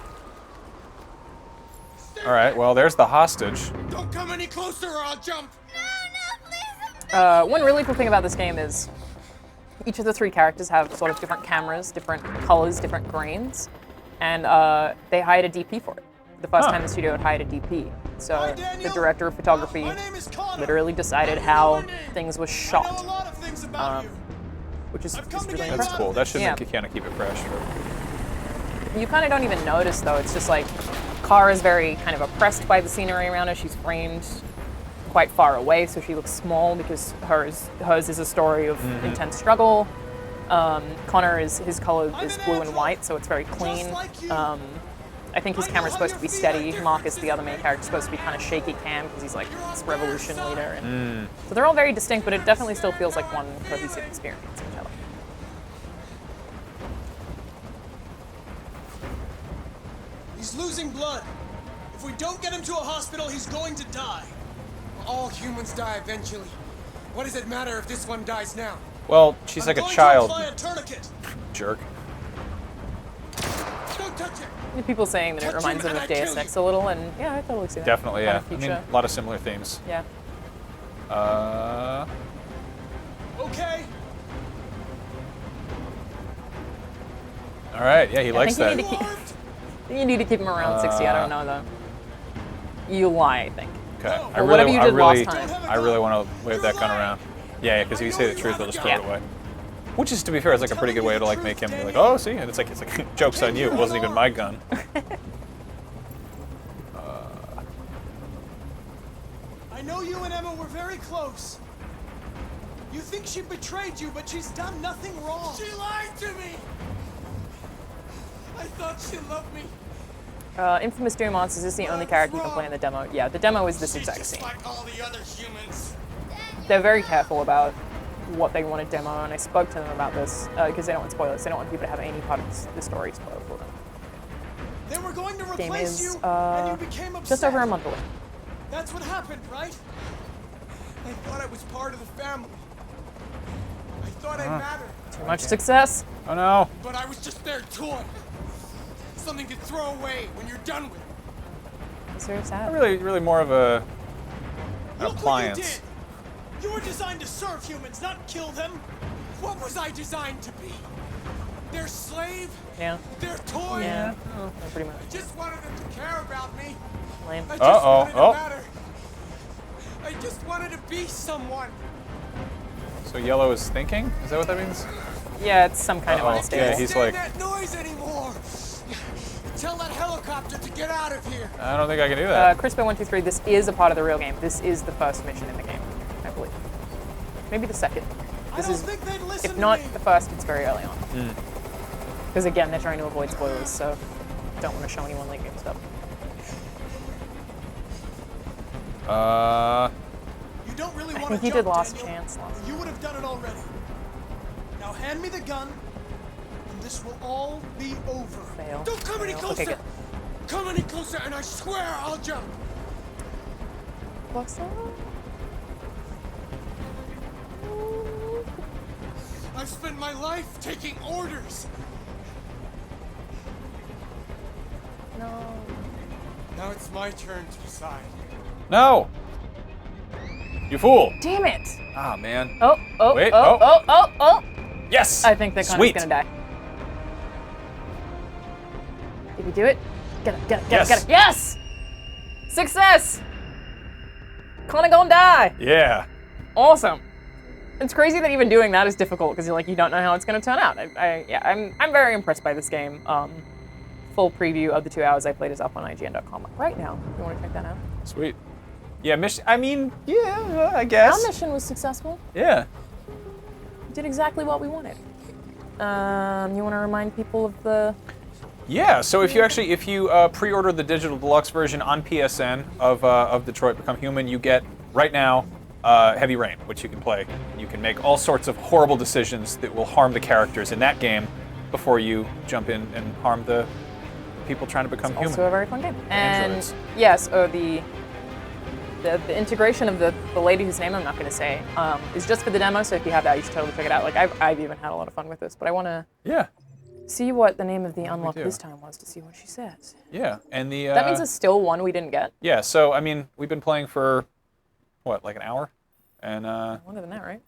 [SPEAKER 2] All right, well, there's the hostage.
[SPEAKER 7] Don't come any closer or I'll jump.
[SPEAKER 1] One really cool thing about this game is each of the 3 characters have sort of different cameras, different colors, different grains, and they hired a DP for it. The first time the studio had hired a DP. So
[SPEAKER 4] Hi,
[SPEAKER 1] the
[SPEAKER 4] Daniel.
[SPEAKER 1] director of photography
[SPEAKER 4] My name is Connor.
[SPEAKER 1] literally decided
[SPEAKER 4] I know
[SPEAKER 1] how
[SPEAKER 4] your name.
[SPEAKER 1] things were
[SPEAKER 4] I know a
[SPEAKER 1] shot,
[SPEAKER 4] lot of things about you.
[SPEAKER 1] which is
[SPEAKER 4] I've come to
[SPEAKER 1] really
[SPEAKER 4] get you
[SPEAKER 2] That's
[SPEAKER 1] impressive.
[SPEAKER 4] out
[SPEAKER 2] cool. That should
[SPEAKER 1] Yeah.
[SPEAKER 2] make you kind of keep it fresh.
[SPEAKER 1] You kind of don't even notice, though. It's just like Kara's very kind of oppressed by the scenery around her. She's framed quite far away, so she looks small because hers is a story of intense struggle. Connor his color is blue and white, so it's very clean.
[SPEAKER 4] like you.
[SPEAKER 1] I think his camera's supposed to be steady. Marcus, the other main character, is supposed to be kind of shaky cam because he's like this revolution leader. And so they're all very distinct, but it definitely still feels like one cohesive experience, which I like.
[SPEAKER 4] He's losing blood. If we don't get him to a hospital, he's going to die.
[SPEAKER 7] All humans die eventually. What does it matter if this one dies now?
[SPEAKER 2] Well, she's like a
[SPEAKER 4] going
[SPEAKER 2] child.
[SPEAKER 4] To apply a tourniquet.
[SPEAKER 2] Jerk.
[SPEAKER 7] Don't touch it.
[SPEAKER 1] People saying that it reminds them of Deus Ex a little, and yeah, I totally see that.
[SPEAKER 2] Definitely,
[SPEAKER 1] Kind
[SPEAKER 2] yeah.
[SPEAKER 1] of
[SPEAKER 2] I mean,
[SPEAKER 1] future.
[SPEAKER 2] a lot of similar themes.
[SPEAKER 1] Yeah.
[SPEAKER 4] Okay.
[SPEAKER 2] All right, yeah, he likes
[SPEAKER 1] think
[SPEAKER 2] that.
[SPEAKER 1] you need to You need to keep him around 60. I don't know though. You lie, I think.
[SPEAKER 2] Okay.
[SPEAKER 1] Or whatever you did last time.
[SPEAKER 2] I really want to wave that gun around. Yeah, because if you say the truth, they'll just throw it away. Which is, to be fair, is like a pretty good way to like make him be like, oh, see, and it's like joke's on you. It wasn't even my gun.
[SPEAKER 4] I know you and Emma were very close. You think she betrayed you, but she's done nothing wrong.
[SPEAKER 7] She lied to me. I thought she loved me.
[SPEAKER 1] Infamous Doom Monsters is the only character you can play in the demo. Yeah, the demo is this
[SPEAKER 7] She's
[SPEAKER 1] exact
[SPEAKER 7] just
[SPEAKER 1] scene.
[SPEAKER 7] like all the other humans.
[SPEAKER 1] They're very careful about what they want to demo, and I spoke to them about this because they don't want spoilers. They don't want people to have any part of the story spoiled for them.
[SPEAKER 4] They were going to
[SPEAKER 1] Game
[SPEAKER 4] replace
[SPEAKER 1] is
[SPEAKER 4] you, and you became upset.
[SPEAKER 1] just over a month away.
[SPEAKER 4] That's what happened, right?
[SPEAKER 7] I thought I was part of the family. I thought I mattered.
[SPEAKER 1] Too much success.
[SPEAKER 2] Oh no.
[SPEAKER 7] But I was just their toy. Something to throw away when you're done with it.
[SPEAKER 1] It's very sad.
[SPEAKER 2] Really more of a an
[SPEAKER 4] Look
[SPEAKER 2] appliance.
[SPEAKER 4] what you did. You were designed to serve humans, not kill them.
[SPEAKER 7] What was I designed to be? Their slave?
[SPEAKER 1] Yeah.
[SPEAKER 7] Their toy?
[SPEAKER 1] Yeah. Oh, pretty much.
[SPEAKER 7] I just wanted them to care about me.
[SPEAKER 1] Lame.
[SPEAKER 7] I just wanted to
[SPEAKER 2] Uh-oh.
[SPEAKER 7] matter. I just wanted to be someone.
[SPEAKER 2] So Yellow is thinking? Is that what that means?
[SPEAKER 1] Yeah, it's some kind
[SPEAKER 2] Uh-oh.
[SPEAKER 1] of unstable.
[SPEAKER 2] Yeah, he's
[SPEAKER 7] Stand
[SPEAKER 2] like,
[SPEAKER 7] that noise anymore. Tell that helicopter to get out of here.
[SPEAKER 2] I don't think I can do that.
[SPEAKER 1] Crispy123, this is a part of the real game. This is the first mission in the game, I believe. Maybe the second. This
[SPEAKER 4] I don't
[SPEAKER 1] is,
[SPEAKER 4] think they'd listen
[SPEAKER 1] if
[SPEAKER 4] to
[SPEAKER 1] not
[SPEAKER 4] me.
[SPEAKER 1] the first, it's very early on. Because again, they're trying to avoid spoilers, so don't want to show anyone leaking stuff.
[SPEAKER 4] You don't really
[SPEAKER 1] I
[SPEAKER 4] want
[SPEAKER 1] think
[SPEAKER 4] to
[SPEAKER 1] you
[SPEAKER 4] jump,
[SPEAKER 1] did last
[SPEAKER 4] Daniel.
[SPEAKER 1] chance.
[SPEAKER 4] You would have done it already. Now hand me the gun, and this will all be over.
[SPEAKER 1] Fail.
[SPEAKER 7] Don't come any
[SPEAKER 1] Fail.
[SPEAKER 7] closer.
[SPEAKER 1] Okay, good.
[SPEAKER 7] Come any closer, and I swear I'll jump.
[SPEAKER 1] What's that?
[SPEAKER 7] I've spent my life taking orders.
[SPEAKER 1] No.
[SPEAKER 7] Now it's my turn to decide.
[SPEAKER 2] No! You fool!
[SPEAKER 1] Damn it!
[SPEAKER 2] Ah, man.
[SPEAKER 1] Oh.
[SPEAKER 2] Wait,
[SPEAKER 1] Oh.
[SPEAKER 2] Yes!
[SPEAKER 1] I think that Connor's
[SPEAKER 2] Sweet.
[SPEAKER 1] gonna die. Did we do it? Get it.
[SPEAKER 2] Yes.
[SPEAKER 1] Yes! Success! Connor gonna die.
[SPEAKER 2] Yeah.
[SPEAKER 1] Awesome. It's crazy that even doing that is difficult because you don't know how it's gonna turn out. I'm very impressed by this game. full preview of the 2 hours I played is up on IGN.com right now. If you want to check that out.
[SPEAKER 2] Sweet. Yeah, mission. I mean, yeah, I guess.
[SPEAKER 1] Our mission was successful.
[SPEAKER 2] Yeah.
[SPEAKER 1] We did exactly what we wanted. You want to remind people of the...
[SPEAKER 2] Yeah, so if you pre-order the digital deluxe version on PSN of Detroit Become Human, you get right now Heavy Rain, which you can play. You can make all sorts of horrible decisions that will harm the characters in that game before you jump in and harm the people trying to become human.
[SPEAKER 1] Also a very fun game. And
[SPEAKER 2] Androids.
[SPEAKER 1] yes, the integration of the lady whose name I'm not going to say is just for the demo. So if you have that, you should totally check it out. Like I've even had a lot of fun with this, but I want to see what the name of the unlock this time was to see what she says.
[SPEAKER 2] Yeah, and the
[SPEAKER 1] that means there's still one we didn't get.
[SPEAKER 2] Yeah, so I mean we've been playing for what, like an hour, and
[SPEAKER 1] longer than that, right?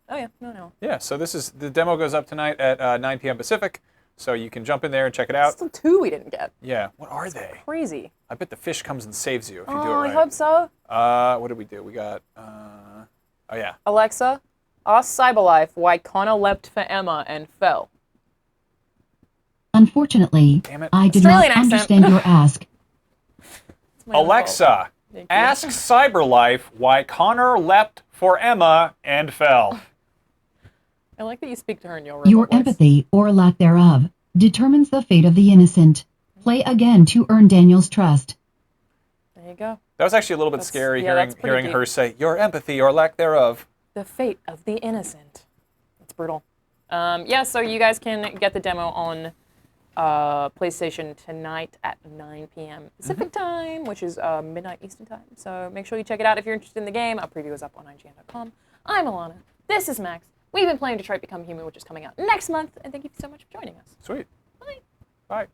[SPEAKER 1] Oh yeah, no.
[SPEAKER 2] Yeah, so the demo goes up tonight at 9 p.m. Pacific, so you can jump in there and check it out.
[SPEAKER 1] Still 2 we didn't get.
[SPEAKER 2] Yeah, what are they?
[SPEAKER 1] Crazy.
[SPEAKER 2] I bet the fish comes and saves you if you do it
[SPEAKER 1] Oh,
[SPEAKER 2] right.
[SPEAKER 1] I hope so.
[SPEAKER 2] What did we do? We got, oh yeah.
[SPEAKER 1] Alexa, ask Cyberlife why Connor leapt for Emma and fell.
[SPEAKER 5] Unfortunately,
[SPEAKER 2] Damn it.
[SPEAKER 5] I did
[SPEAKER 1] Australian
[SPEAKER 5] not
[SPEAKER 1] accent.
[SPEAKER 5] understand your ask.
[SPEAKER 1] It's my own fault.
[SPEAKER 2] Alexa,
[SPEAKER 1] Thank you.
[SPEAKER 2] ask Cyberlife why Connor leapt for Emma and fell.
[SPEAKER 1] I like that you speak to her in your robot
[SPEAKER 5] Your
[SPEAKER 1] voice.
[SPEAKER 5] empathy, or lack thereof, determines the fate of the innocent. Play again to earn Daniel's trust.
[SPEAKER 1] There you go.
[SPEAKER 2] That was actually a little bit scary
[SPEAKER 1] that's pretty
[SPEAKER 2] hearing
[SPEAKER 1] deep.
[SPEAKER 2] her say, your empathy or lack thereof.
[SPEAKER 1] The fate of the innocent. That's brutal. Yeah, so you guys can get the demo on PlayStation tonight at 9 p.m. Pacific time, which is midnight Eastern time. So make sure you check it out if you're interested in the game. A preview is up on IGN.com. I'm Alana. This is Max. We've been playing Detroit Become Human, which is coming out next month. And thank you so much for joining us.
[SPEAKER 2] Sweet.
[SPEAKER 1] Bye.
[SPEAKER 2] Bye.